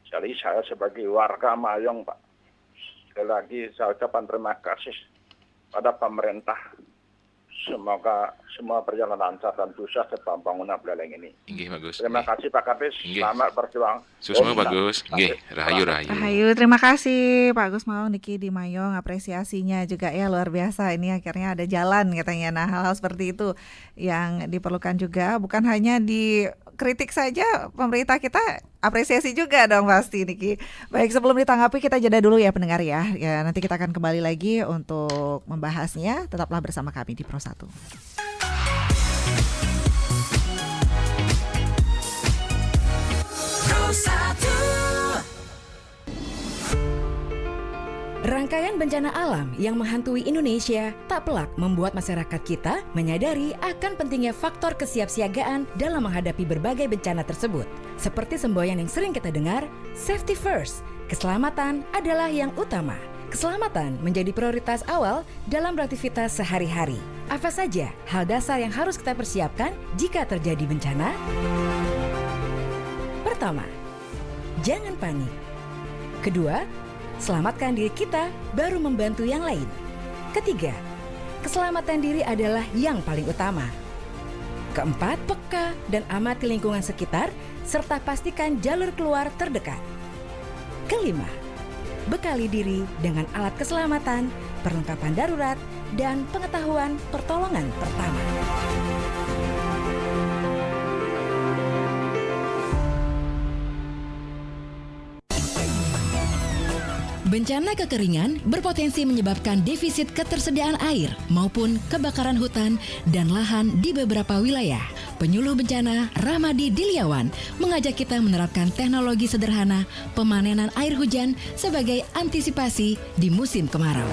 Jadi saya sebagai warga Mayong Pak, sekali lagi saya ucapkan terima kasih pada pemerintah. Semoga semua berjalan lancar dan sukses dalam pembangunan Buleleng ini. Nggih, bagus. Terima kasih Pak Kadis. Selamat berjuang. Sukses bagus. Nggih, rahayu. Rahayu, terima kasih Pak Gus Maung niki di Mayong, apresiasinya juga ya luar biasa. Ini akhirnya ada jalan katanya. Nah, hal-hal seperti itu yang diperlukan juga, bukan hanya dikritik saja, pemerintah kita apresiasi juga dong pasti niki. Baik, sebelum ditanggapi kita jeda dulu ya pendengar ya. Ya, nanti kita akan kembali lagi untuk membahasnya. Tetaplah bersama kami di Pro 1. Rangkaian bencana alam yang menghantui Indonesia tak pelak membuat masyarakat kita menyadari akan pentingnya faktor kesiapsiagaan dalam menghadapi berbagai bencana tersebut. Seperti semboyan yang sering kita dengar, safety first, keselamatan adalah yang utama. Keselamatan menjadi prioritas awal dalam beraktivitas sehari-hari. Apa saja hal dasar yang harus kita persiapkan jika terjadi bencana? Pertama, jangan panik. Kedua, selamatkan diri kita baru membantu yang lain. Ketiga, keselamatan diri adalah yang paling utama. Keempat, peka dan amati lingkungan sekitar serta pastikan jalur keluar terdekat. Kelima, bekali diri dengan alat keselamatan, perlengkapan darurat, dan pengetahuan pertolongan pertama. Bencana kekeringan berpotensi menyebabkan defisit ketersediaan air maupun kebakaran hutan dan lahan di beberapa wilayah. Penyuluh bencana Rahmadi Diliawan mengajak kita menerapkan teknologi sederhana pemanenan air hujan sebagai antisipasi di musim kemarau.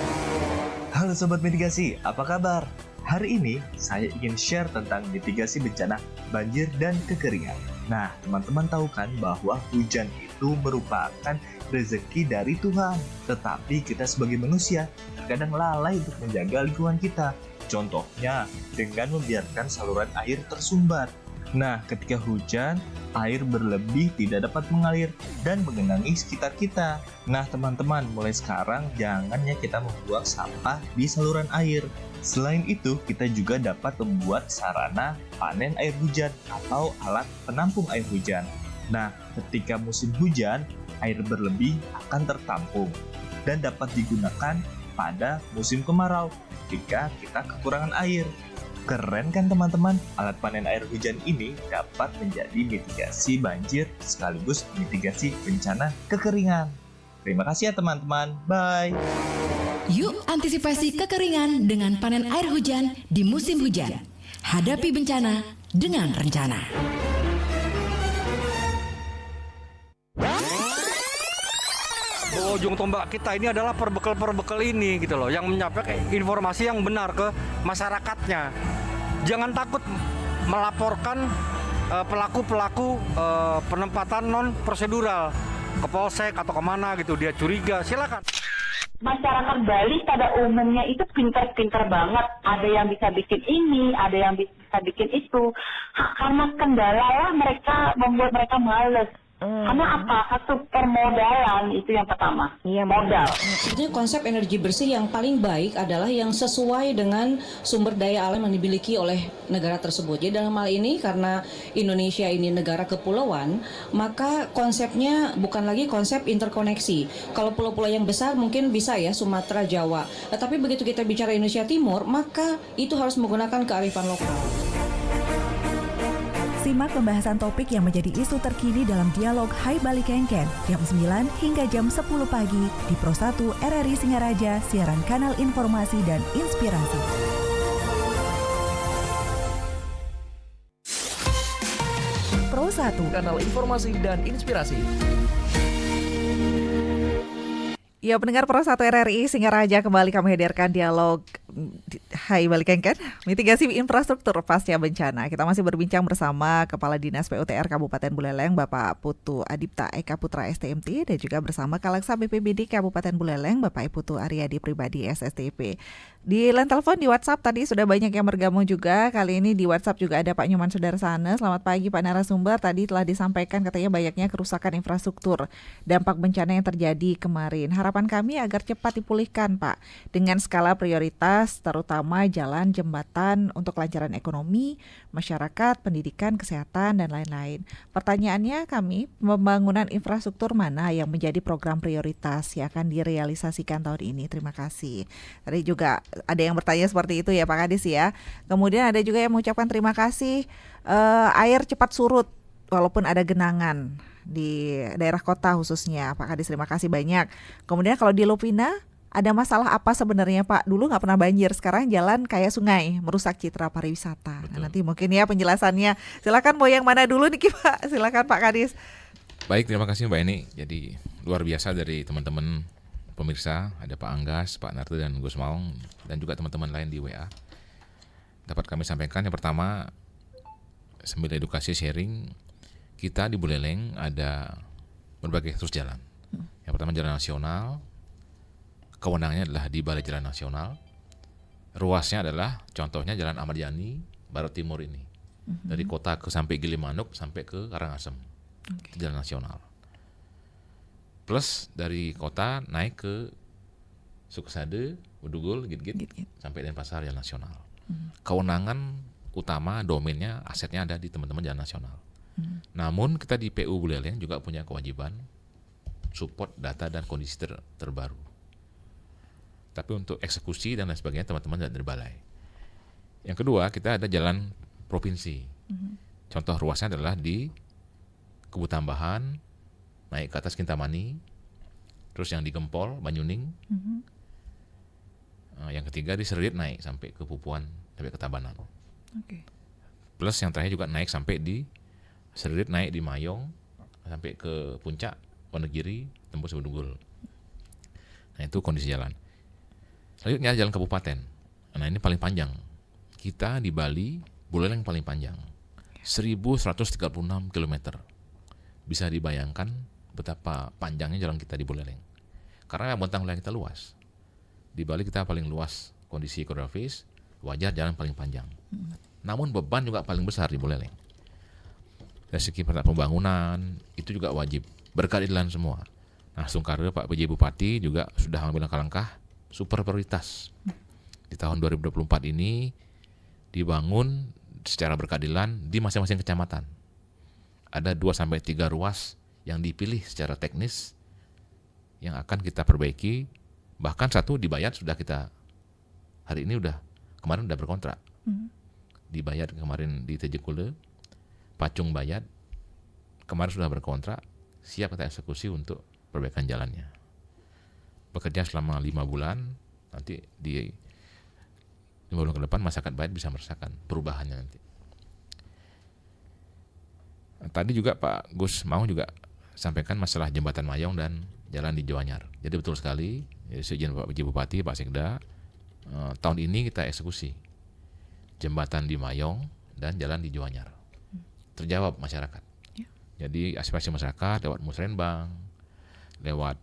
Halo Sobat Mitigasi, apa kabar? Hari ini saya ingin share tentang mitigasi bencana banjir dan kekeringan. Nah, teman-teman tahu kan bahwa hujan itu merupakan rezeki dari Tuhan. Tetapi kita sebagai manusia terkadang lalai untuk menjaga lingkungan kita. Contohnya dengan membiarkan saluran air tersumbat. Nah, ketika hujan, air berlebih tidak dapat mengalir dan menggenangi sekitar kita. Nah, teman-teman, mulai sekarang jangan ya kita membuang sampah di saluran air. Selain itu, kita juga dapat membuat sarana panen air hujan atau alat penampung air hujan. Nah, ketika musim hujan, air berlebih akan tertampung dan dapat digunakan pada musim kemarau ketika kita kekurangan air. Keren kan teman-teman? Alat panen air hujan ini dapat menjadi mitigasi banjir sekaligus mitigasi bencana kekeringan. Terima kasih ya teman-teman. Bye. Yuk antisipasi kekeringan dengan panen air hujan di musim hujan. Hadapi bencana dengan rencana. Ujung tombak kita ini adalah perbekal ini gitu loh, yang menyampaikan informasi yang benar ke masyarakatnya. Jangan takut melaporkan pelaku-pelaku penempatan non prosedural ke polsek atau kemana gitu, dia curiga, silakan. Masyarakat Bali pada umumnya itu pintar-pintar banget. Ada yang bisa bikin ini, ada yang bisa bikin itu. Karena kendala lah mereka membuat mereka males. Karena apa? Satu permodalan itu yang pertama. Iya, modal. Sebetulnya konsep energi bersih yang paling baik adalah yang sesuai dengan sumber daya alam yang dimiliki oleh negara tersebut. Jadi dalam hal ini karena Indonesia ini negara kepulauan, maka konsepnya bukan lagi konsep interkoneksi. Kalau pulau-pulau yang besar mungkin bisa ya Sumatera, Jawa. Tapi begitu kita bicara Indonesia Timur, maka itu harus menggunakan kearifan lokal. Simak pembahasan topik yang menjadi isu terkini dalam dialog Hai Bali Kengken jam 9 hingga jam 10 pagi di Pro 1 RRI Singaraja, siaran kanal informasi dan inspirasi. Pro 1, kanal informasi dan inspirasi. Ya, pendengar Pro 1 RRI Singaraja, kembali kami hadirkan dialog Hai Bali Kengken, mitigasi infrastruktur pasca bencana. Kita masih berbincang bersama Kepala Dinas PUTR Kabupaten Buleleng, Bapak Putu Adipta Eka Putra STMT, dan juga bersama Kaleksa BPBD Kabupaten Buleleng, Bapak Putu Aryadi Pribadi SSTP. Di line telepon di WhatsApp tadi sudah banyak yang bergabung juga. Kali ini di WhatsApp juga ada Pak Nyoman Sudarsana. Selamat pagi Pak narasumber. Tadi telah disampaikan katanya banyaknya kerusakan infrastruktur dampak bencana yang terjadi kemarin. Harapan kami agar cepat dipulihkan Pak dengan skala prioritas, terutama jalan, jembatan untuk kelancaran ekonomi, masyarakat, pendidikan, kesehatan, dan lain-lain. Pertanyaannya kami, pembangunan infrastruktur mana yang menjadi program prioritas yang akan direalisasikan tahun ini? Terima kasih. Tadi juga ada yang bertanya seperti itu ya Pak Kadis ya. Kemudian ada juga yang mengucapkan terima kasih air cepat surut walaupun ada genangan di daerah kota khususnya. Pak Kadis terima kasih banyak. Kemudian kalau di Lupina ada masalah apa sebenarnya Pak? Dulu nggak pernah banjir, sekarang jalan kayak sungai, merusak citra pariwisata. Nah, nanti mungkin ya penjelasannya. Silakan mau yang mana dulu nih Pak? Silakan Pak Kadis. Baik, terima kasih Mbak Eni. Jadi luar biasa dari teman-teman pemirsa, ada Pak Anggas, Pak Narto dan Gus Maung, dan juga teman-teman lain di WA. Dapat kami sampaikan yang pertama, sambil edukasi sharing, kita di Buleleng ada berbagai terus jalan. Yang pertama jalan nasional, kewenangannya adalah di Balai Jalan Nasional. Ruasnya adalah contohnya Jalan Ahmad Yani, Barat Timur ini. Dari kota ke sampai Gilimanuk sampai ke Karangasem. Itu jalan nasional. Plus dari kota naik ke Sukasade, Udugul, Git-Git, sampai Denpasar jalan nasional. Kewenangan utama, domainnya, asetnya ada di teman-teman jalan nasional. Namun kita di PU Buleleng juga punya kewajiban support data dan kondisi terbaru. Tapi untuk eksekusi dan lain sebagainya teman-teman dari balai. Yang kedua, kita ada jalan provinsi. Contoh ruasnya adalah di Kebutambahan, naik ke atas Kintamani, terus yang di Gempol, Banyuning. Yang ketiga di Serit naik sampai ke Pupuan, sampai ke Tabanan. Plus yang terakhir juga naik sampai di Serit, naik di Mayong, sampai ke Puncak, Wonogiri, tembus Bedugul. Nah itu kondisi jalan. Selanjutnya jalan kabupaten. Nah ini paling panjang. Kita di Bali, Buleleng paling panjang. 1136 km. Bisa dibayangkan betapa panjangnya jalan kita di Buleleng. Karena bentang wilayah kita luas. Di Bali kita paling luas kondisi geografis, wajar jalan paling panjang. Namun beban juga paling besar di Buleleng. dari segi pembangunan itu juga wajib berkeadilan semua. Nah, Sungkarre Pak PJ Bupati juga sudah mengambil langkah super prioritas. Di tahun 2024 ini dibangun secara berkeadilan di masing-masing kecamatan. Ada 2-3 ruas yang dipilih secara teknis yang akan kita perbaiki. Bahkan satu dibayar sudah kita hari ini kemarin udah berkontrak. Dibayar kemarin di Tejekule, Pacung Bayat kemarin sudah berkontrak, siap kita eksekusi untuk perbaikan jalannya. Bekerja selama 5 bulan, nanti di 5 bulan ke depan masyarakat Bayat bisa merasakan perubahannya nanti. Tadi juga Pak Gus mau juga sampaikan masalah jembatan Mayong dan jalan di Joanyar. Jadi betul sekali, seizin Pak PJ Bupati, Pak Sekda, tahun ini kita eksekusi jembatan di Mayong dan jalan di Joanyar. Terjawab masyarakat. Jadi aspirasi masyarakat lewat musrenbang, lewat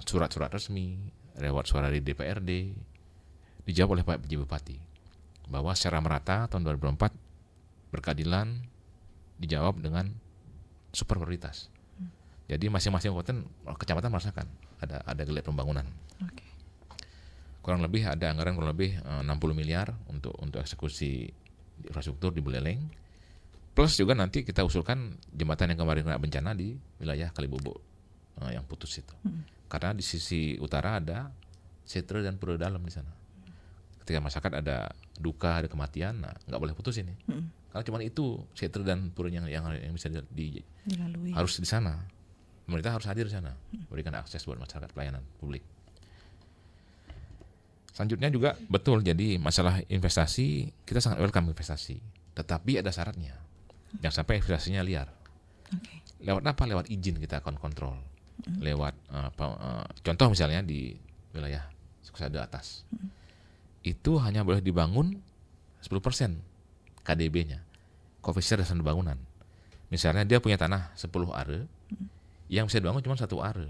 surat-surat resmi, lewat suara di DPRD, dijawab oleh Pak PJ Bupati bahwa secara merata tahun 2024 berkeadilan dijawab dengan super prioritas. Jadi masing-masing kecamatan merasakan ada geliat pembangunan. Kurang lebih ada anggaran kurang lebih 60 miliar untuk eksekusi infrastruktur di Buleleng. Plus juga nanti kita usulkan jembatan yang kemarin kena bencana di wilayah Kalibubuk yang putus itu. Karena di sisi utara ada Setre dan Pura Dalam di sana. Ketika masyarakat ada duka, ada kematian, nggak boleh putus ini. Karena cuma itu Setre dan Pura yang bisa dilalui. Harus di sana. Pemerintah harus hadir di sana, berikan akses buat masyarakat, pelayanan publik. Selanjutnya juga betul, jadi masalah investasi, kita sangat welcome investasi. Tetapi ada syaratnya. Jangan sampai investasinya liar. Lewat apa? Lewat izin kita akan kontrol. Lewat contoh misalnya di wilayah Suksada atas. Itu hanya boleh dibangun 10% KDB-nya. Koefisien dasar bangunan. Misalnya dia punya tanah 10 are, yang bisa dibangun cuma 1 are.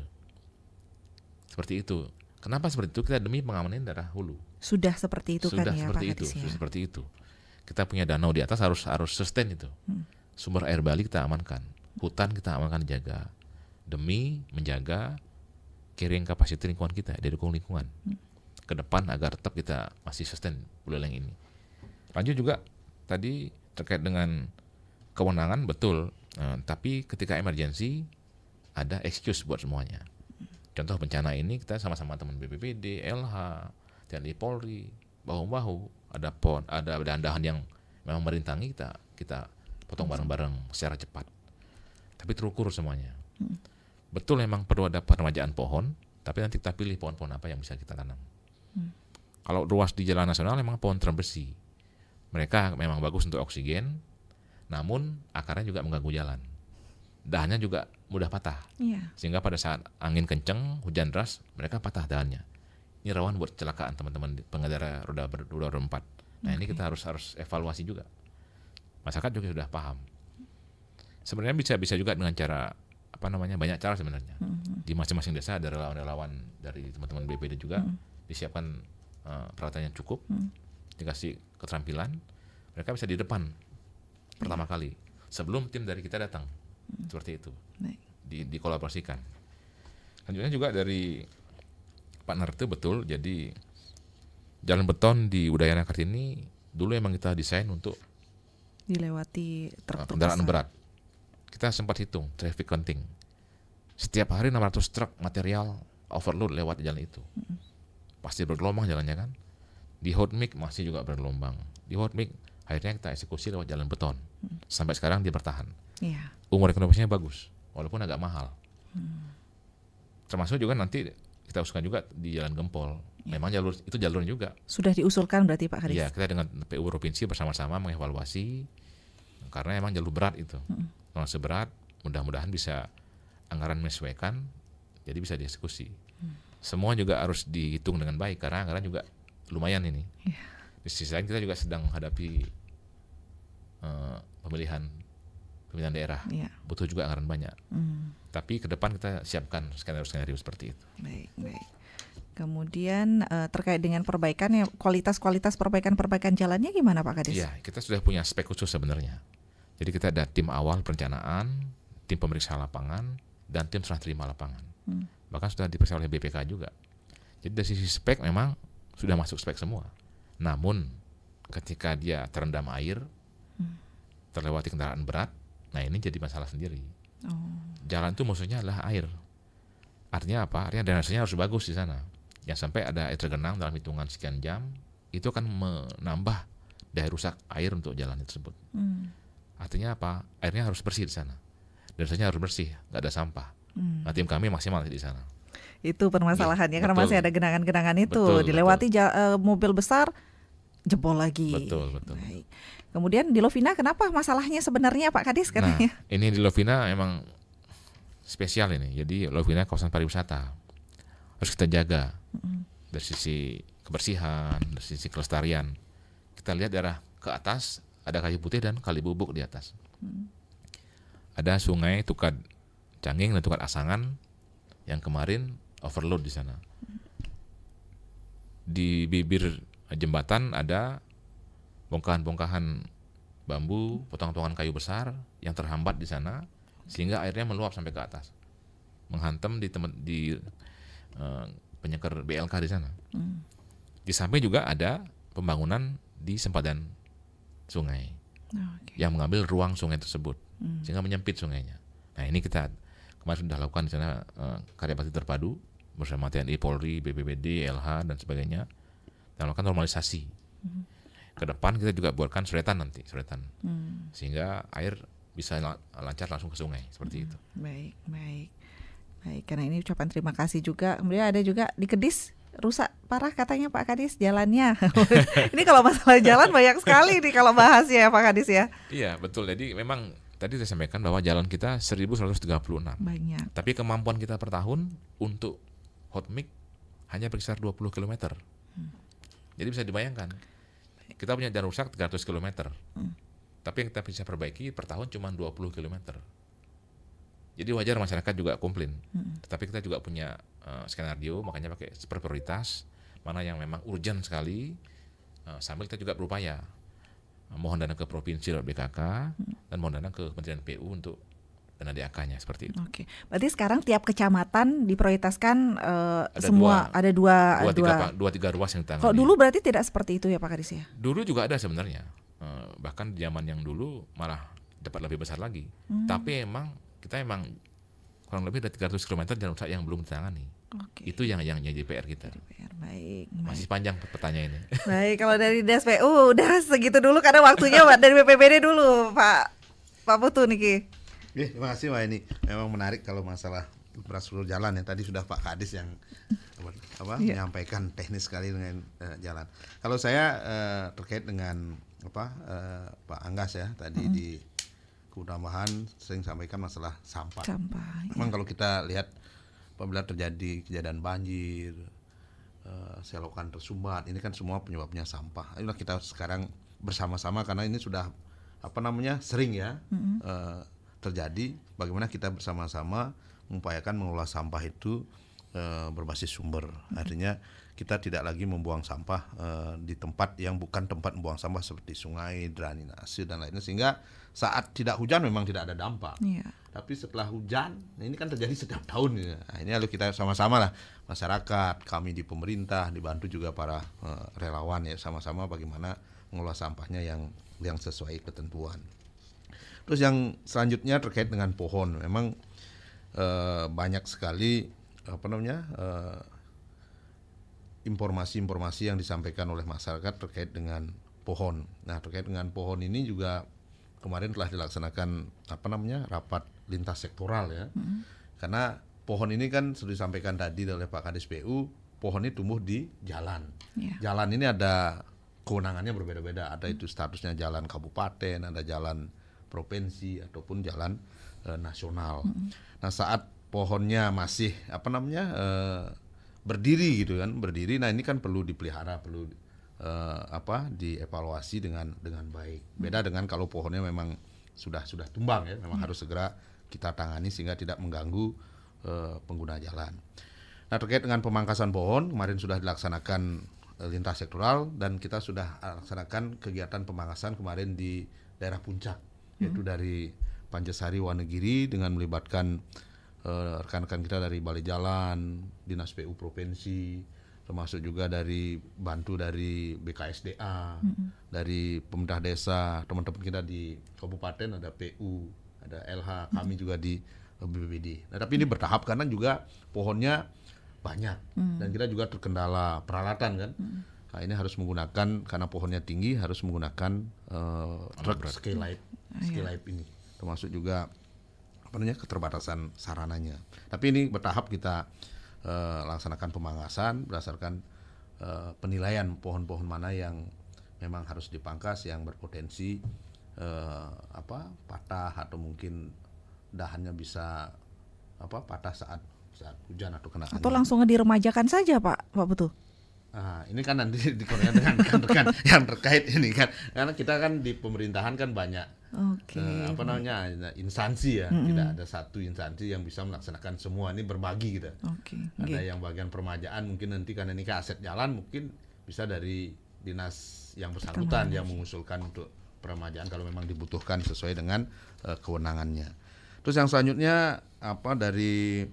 Seperti itu. Kenapa seperti itu? Kita demi pengamanan daerah hulu. Sudah seperti itu sudah kan ya seperti Pak itu, Kadis ya? sudah seperti itu. Kita punya danau di atas harus sustain itu. Sumber air Bali kita amankan. Hutan kita amankan, jaga. Demi menjaga carrying capacity lingkungan kita, didukung lingkungan. Ke depan agar tetap kita masih sustain Buleleng ini. Lanjut juga tadi terkait dengan kewenangan, betul. Tapi ketika emergency ada excuse buat semuanya. Contoh bencana ini kita sama-sama teman BPBD, LH, TNI Polri, bahu-bahu, ada PON, ada dahan-dahan yang memang merintangi kita potong bareng-bareng secara cepat. Tapi terukur semuanya. Betul memang perlu ada peremajaan pohon, tapi nanti kita pilih pohon-pohon apa yang bisa kita tanam. Kalau ruas di jalan nasional memang pohon terbesi. Mereka memang bagus untuk oksigen, namun akarnya juga mengganggu jalan. Dahannya juga mudah patah, sehingga pada saat angin kenceng, hujan deras, mereka patah dahannya. Ini rawan buat kecelakaan teman-teman pengendara roda 4. Nah ini kita harus evaluasi juga. Masyarakat juga sudah paham. Sebenarnya bisa juga dengan cara banyak cara sebenarnya. Di masing-masing desa ada relawan-relawan dari teman-teman BPD juga disiapkan peralatan yang cukup, dikasih keterampilan, mereka bisa di depan pertama kali sebelum tim dari kita datang. Seperti itu. Dikolaborasikan. Selanjutnya juga dari Pak Narte betul, jadi jalan beton di Udayana Kartini dulu emang kita desain untuk dilewati truk kendaraan berat. Kita sempat hitung traffic counting. Setiap hari 600 truk material overload lewat jalan itu. Pasti bergelombang jalannya kan. Di Hotmik masih juga bergelombang. Di Hotmik akhirnya kita eksekusi lewat jalan beton. Sampai sekarang dia bertahan. Umur ekonomisnya bagus, walaupun agak mahal. Termasuk juga nanti kita usulkan juga di Jalan Gempol. Memang jalurnya juga sudah diusulkan berarti Pak Kadis? Iya, kita dengan PU Provinsi bersama-sama mengevaluasi karena emang jalur berat itu. Kalau seberat, mudah-mudahan bisa anggaran menyesuaikan, jadi bisa dieksekusi. Semua juga harus dihitung dengan baik karena anggaran juga lumayan ini. Di sisi lain kita juga sedang menghadapi pemilihan daerah, butuh juga anggaran banyak. Tapi ke depan kita siapkan skenario seperti itu. Baik. Kemudian terkait dengan perbaikan, kualitas perbaikan jalannya gimana Pak Kadis? Iya, kita sudah punya spek khusus sebenarnya. Jadi kita ada tim awal perencanaan, tim pemeriksa lapangan, dan tim serah terima lapangan. Bahkan sudah diperiksa oleh BPK juga. Jadi dari sisi spek memang sudah masuk spek semua. Namun ketika dia terendam air, terlewati kendaraan berat, nah ini jadi masalah sendiri. Jalan itu maksudnya adalah air. Artinya apa? Artinya drainasenya harus bagus di sana. Yang sampai ada air tergenang dalam hitungan sekian jam, itu akan menambah daya rusak air untuk jalan tersebut. Artinya apa? Airnya harus bersih di sana. Drainasenya harus bersih, nggak ada sampah. Nah, tim kami maksimal di sana. Itu permasalahannya karena betul. masih ada genangan-genangan itu. Betul, Dilewati mobil besar, jebol lagi. Betul. Baik. Kemudian di Lovina kenapa masalahnya sebenarnya Pak Kadis katanya? Nah, ini di Lovina emang spesial ini. Jadi Lovina kawasan pariwisata. Harus kita jaga. Dari sisi kebersihan, dari sisi kelestarian. Kita lihat daerah ke atas ada kayu putih dan kali bubuk di atas. Ada sungai Tukad Canging dan Tukad Asangan yang kemarin overload di sana. Di bibir jembatan ada bongkahan-bongkahan bambu, potongan-potongan kayu besar yang terhambat di sana sehingga airnya meluap sampai ke atas, menghantam di penyeker BLK di sana. Di samping juga ada pembangunan di sempadan sungai yang mengambil ruang sungai tersebut sehingga menyempit sungainya. Nah ini kita kemarin sudah lakukan di sana karya bakti terpadu bersama TNI, Polri, BPBD, LH dan sebagainya dan melakukan normalisasi. Ke depan kita juga buatkan suretan nanti, sehingga air bisa lancar langsung ke sungai seperti itu. Baik. Karena ini ucapan terima kasih juga. Kemudian ada juga di Kedis rusak parah katanya Pak Kadis jalannya. Ini kalau masalah jalan banyak sekali nih kalau bahas ya Pak Kadis ya. Iya betul. Jadi memang tadi saya sampaikan bahwa jalan kita 1136. Banyak. Tapi kemampuan kita per tahun untuk hot mix hanya berkisar 20 km. Jadi bisa dibayangkan. Kita punya jalan rusak 300 km. Tapi yang kita bisa perbaiki per tahun cuma 20 km. Jadi wajar masyarakat juga komplain. Tetapi kita juga punya skenario, makanya pakai super prioritas, mana yang memang urgent sekali, sambil kita juga berupaya mohon dana ke provinsi lewat BKK dan mohon dana ke Kementerian PU untuk dana DAK-nya seperti itu. Oke. Berarti sekarang tiap kecamatan diprioritaskan ada dua tiga ruas yang ditangani. Kalau dulu berarti tidak seperti itu ya Pak Kadis ya? Dulu juga ada sebenarnya. Bahkan di zaman yang dulu malah dapat lebih besar lagi. Tapi kita kurang lebih ada 300 km jalan rusak yang belum ditangani. Itu yang jadi PR kita. Baik. Masih panjang petanya ini. Baik, kalau dari DSPU udah segitu dulu karena waktunya dari BPBD dulu Pak Putu Niki. Terima kasih Mbak Eni. Memang menarik kalau masalah infrastruktur jalan yang tadi sudah Pak Kadis yang menyampaikan teknis sekali dengan jalan. Kalau saya terkait dengan Pak Anggas ya tadi di keutamahan sering sampaikan masalah sampah. Memang kalau kita lihat apabila terjadi kejadian banjir, selokan tersumbat, ini kan semua penyebabnya sampah. Ayolah kita sekarang bersama-sama karena ini sudah sering ya terjadi. Bagaimana kita bersama-sama mengupayakan mengelola sampah itu berbasis sumber. Artinya kita tidak lagi membuang sampah di tempat yang bukan tempat membuang sampah seperti sungai, drainase dan lainnya, sehingga saat tidak hujan memang tidak ada dampak. Tapi setelah hujan, ini kan terjadi setiap tahun ya. Nah, ini lalu kita sama-sama lah, masyarakat, kami di pemerintah, dibantu juga para relawan ya, sama-sama bagaimana mengelola sampahnya yang sesuai ketentuan. Terus yang selanjutnya terkait dengan pohon, memang banyak sekali informasi-informasi yang disampaikan oleh masyarakat terkait dengan pohon. Nah, terkait dengan pohon ini juga kemarin telah dilaksanakan rapat lintas sektoral ya. Karena pohon ini kan sudah disampaikan tadi oleh Pak Kadis PU, pohon ini tumbuh di jalan. Jalan ini ada kewenangannya berbeda-beda. Ada itu statusnya jalan kabupaten, ada jalan provinsi ataupun jalan nasional. Nah, saat pohonnya masih berdiri gitu kan, nah ini kan perlu dipelihara, perlu dievaluasi dengan baik. Beda dengan kalau pohonnya memang sudah tumbang ya, memang harus segera kita tangani sehingga tidak mengganggu pengguna jalan. Nah, terkait dengan pemangkasan pohon, kemarin sudah dilaksanakan lintas sektoral dan kita sudah laksanakan kegiatan pemangkasan kemarin di daerah puncak. yaitu dari Pancasari Wanegiri dengan melibatkan rekan-rekan kita dari Balai Jalan, Dinas PU Provinsi, termasuk juga dari bantu dari BKSDA, dari pemerintah desa, teman-teman kita di kabupaten ada PU, ada LH, kami juga di BPBD. Nah, tapi ini bertahap karena juga pohonnya banyak dan kita juga terkendala peralatan kan. Nah, ini harus menggunakan karena pohonnya tinggi harus menggunakan truk skylight ini, termasuk juga keterbatasan sarananya. Tapi ini bertahap kita laksanakan pemangkasan berdasarkan penilaian pohon-pohon mana yang memang harus dipangkas, yang berpotensi patah atau mungkin dahannya bisa patah saat hujan atau kena angin. Atau langsung diremajakan saja Pak Putu? Nah, ini kan nanti dikoordinasi dengan rekan-rekan yang terkait ini kan, karena kita kan di pemerintahan kan banyak instansi ya, tidak ada satu instansi yang bisa melaksanakan semua, ini berbagi kita. Ada yang bagian permajaan mungkin nanti karena ini kan aset jalan mungkin bisa dari dinas yang bersangkutan yang mengusulkan untuk permajaan kalau memang dibutuhkan sesuai dengan kewenangannya. Terus yang selanjutnya dari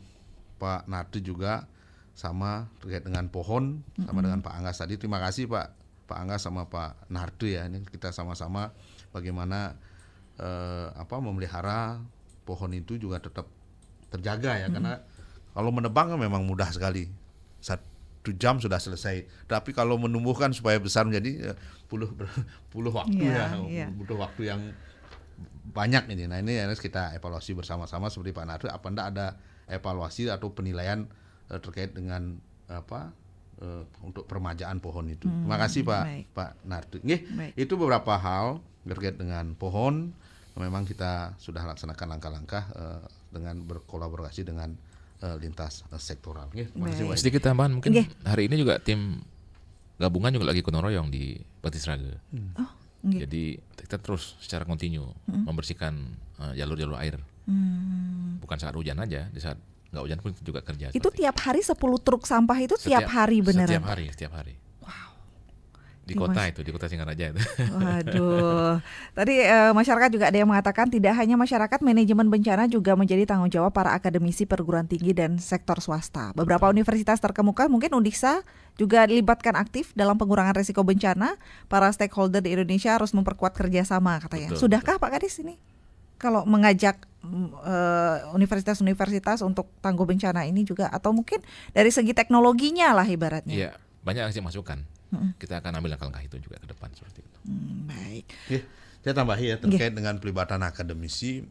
Pak Nardi juga sama terkait dengan pohon sama dengan Pak Anggas tadi. Terima kasih Pak Anggas sama Pak Nardi ya. Ini kita sama-sama bagaimana memelihara pohon itu juga tetap terjaga ya, karena kalau menebang memang mudah sekali. 1 jam sudah selesai. Tapi kalau menumbuhkan supaya besar menjadi puluh waktu butuh waktu yang banyak ini. Nah, ini harus kita evaluasi bersama-sama seperti Pak Nardi, apa enggak ada evaluasi atau penilaian terkait dengan untuk permajaan pohon itu. Terima kasih Pak Nardi. Itu beberapa hal terkait dengan pohon. Memang kita sudah laksanakan langkah-langkah dengan berkolaborasi dengan lintas sektoral. Sedikit tambahan mungkin hari ini juga tim gabungan juga lagi gotong royong di Batisraga. Jadi kita terus secara kontinu membersihkan jalur-jalur air. Bukan saat hujan aja, di saat nggak hujan pun juga kerja. Itu tiap hari 10 truk sampah itu tiap hari beneran? Setiap hari. Wow. Di kota Singaraja itu. Waduh. Tadi masyarakat juga ada yang mengatakan tidak hanya masyarakat, manajemen bencana juga menjadi tanggung jawab para akademisi perguruan tinggi dan sektor swasta. Beberapa universitas terkemuka, mungkin Undiksa juga dilibatkan aktif dalam pengurangan risiko bencana. Para stakeholder di Indonesia harus memperkuat kerjasama katanya. Sudahkah Pak Kadis ini? Kalau mengajak universitas-universitas untuk tangguh bencana ini juga, atau mungkin dari segi teknologinya lah ibaratnya. Iya, banyak yang masukan. Kita akan ambil langkah-langkah itu juga ke depan seperti itu. Baik. Saya tambahi ya terkait dengan pelibatan akademisi,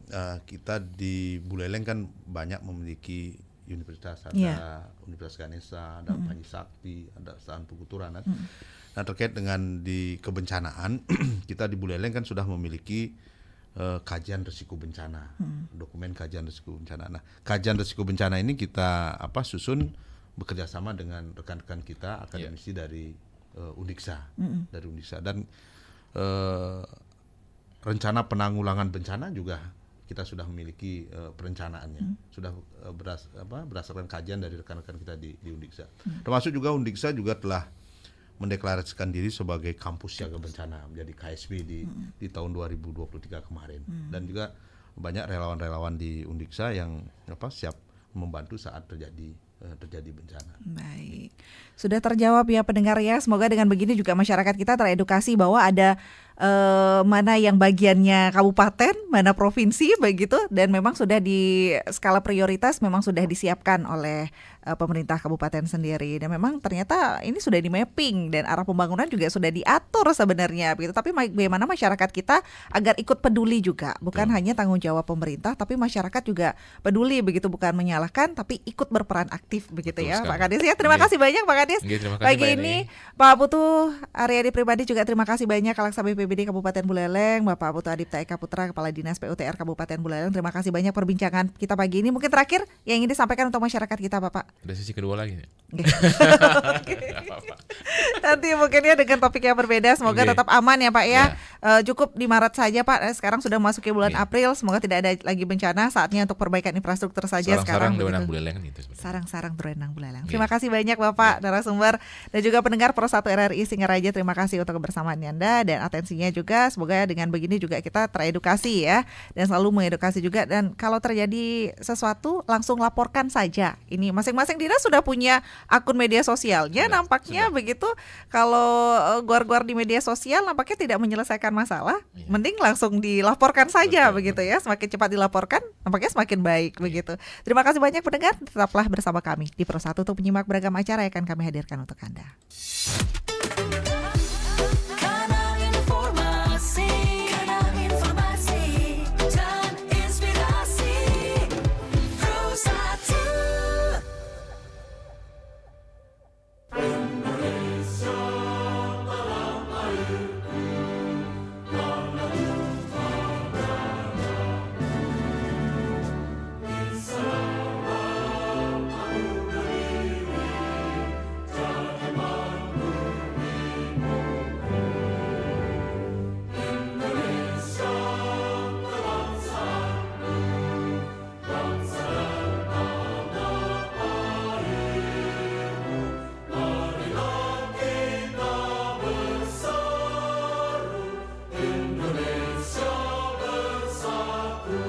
kita di Buleleng kan banyak memiliki universitas, ada Universitas Ganesha, ada Panji Sakti, ada Saan Pukuturan. Nah, terkait dengan di kebencanaan, kita di Buleleng kan sudah memiliki kajian risiko bencana, dokumen kajian risiko bencana. Nah, kajian risiko bencana ini kita susun bekerja sama dengan rekan-rekan kita akademisi dari Undiksa, dan rencana penanggulangan bencana juga kita sudah memiliki perencanaannya, sudah berdasarkan kajian dari rekan-rekan kita di Undiksa. Termasuk juga Undiksa juga telah mendeklarasikan diri sebagai kampus siaga bencana, menjadi KSB di tahun 2023 kemarin. Dan juga banyak relawan-relawan di Undiksa yang siap membantu saat terjadi bencana. Baik, sudah terjawab ya pendengar ya. Semoga dengan begini juga masyarakat kita teredukasi bahwa ada mana yang bagiannya kabupaten, mana provinsi begitu, dan memang sudah di skala prioritas memang sudah disiapkan oleh pemerintah kabupaten sendiri, dan memang ternyata ini sudah di mapping dan arah pembangunan juga sudah diatur sebenarnya begitu. Tapi bagaimana masyarakat kita agar ikut peduli juga, bukan hanya tanggung jawab pemerintah, tapi masyarakat juga peduli begitu, bukan menyalahkan tapi ikut berperan aktif begitu. Betul ya sekali. Pak Kadis ya. Terima kasih banyak Pak Kadis. Pagi ini Pak Putu Aryadi pribadi juga terima kasih banyak Kalaksa BPBD Kabupaten Buleleng, Bapak Putu Adipta Eka Putra, Kepala Dinas PUTR Kabupaten Buleleng. Terima kasih banyak perbincangan kita pagi ini. Mungkin terakhir yang ingin disampaikan untuk masyarakat kita Bapak. Ada sesi kedua lagi. Nanti mungkin ya dengan topik yang berbeda. Semoga tetap aman ya Pak ya. Cukup di Maret saja Pak. Sekarang sudah memasuki bulan April. Semoga tidak ada lagi bencana. Saatnya untuk perbaikan infrastruktur saja sekarang. Sarang-sarang Buleleng itu. Sarang-sarang Renang Buleleng. Terima kasih banyak Bapak narasumber dan juga pendengar Pro 1 RRI Singaraja. Terima kasih untuk kebersamaan Anda dan atensi informasinya juga. Semoga dengan begini juga kita teredukasi ya, dan selalu mengedukasi juga. Dan kalau terjadi sesuatu langsung laporkan saja. Ini masing-masing dinas sudah punya akun media sosialnya, nampaknya begitu. Kalau guar-guar di media sosial nampaknya tidak menyelesaikan masalah, mending langsung dilaporkan saja begitu ya. Semakin cepat dilaporkan, nampaknya semakin baik begitu. Terima kasih banyak pendengar, tetaplah bersama kami di Pro 1 untuk menyimak beragam acara yang akan kami hadirkan untuk Anda.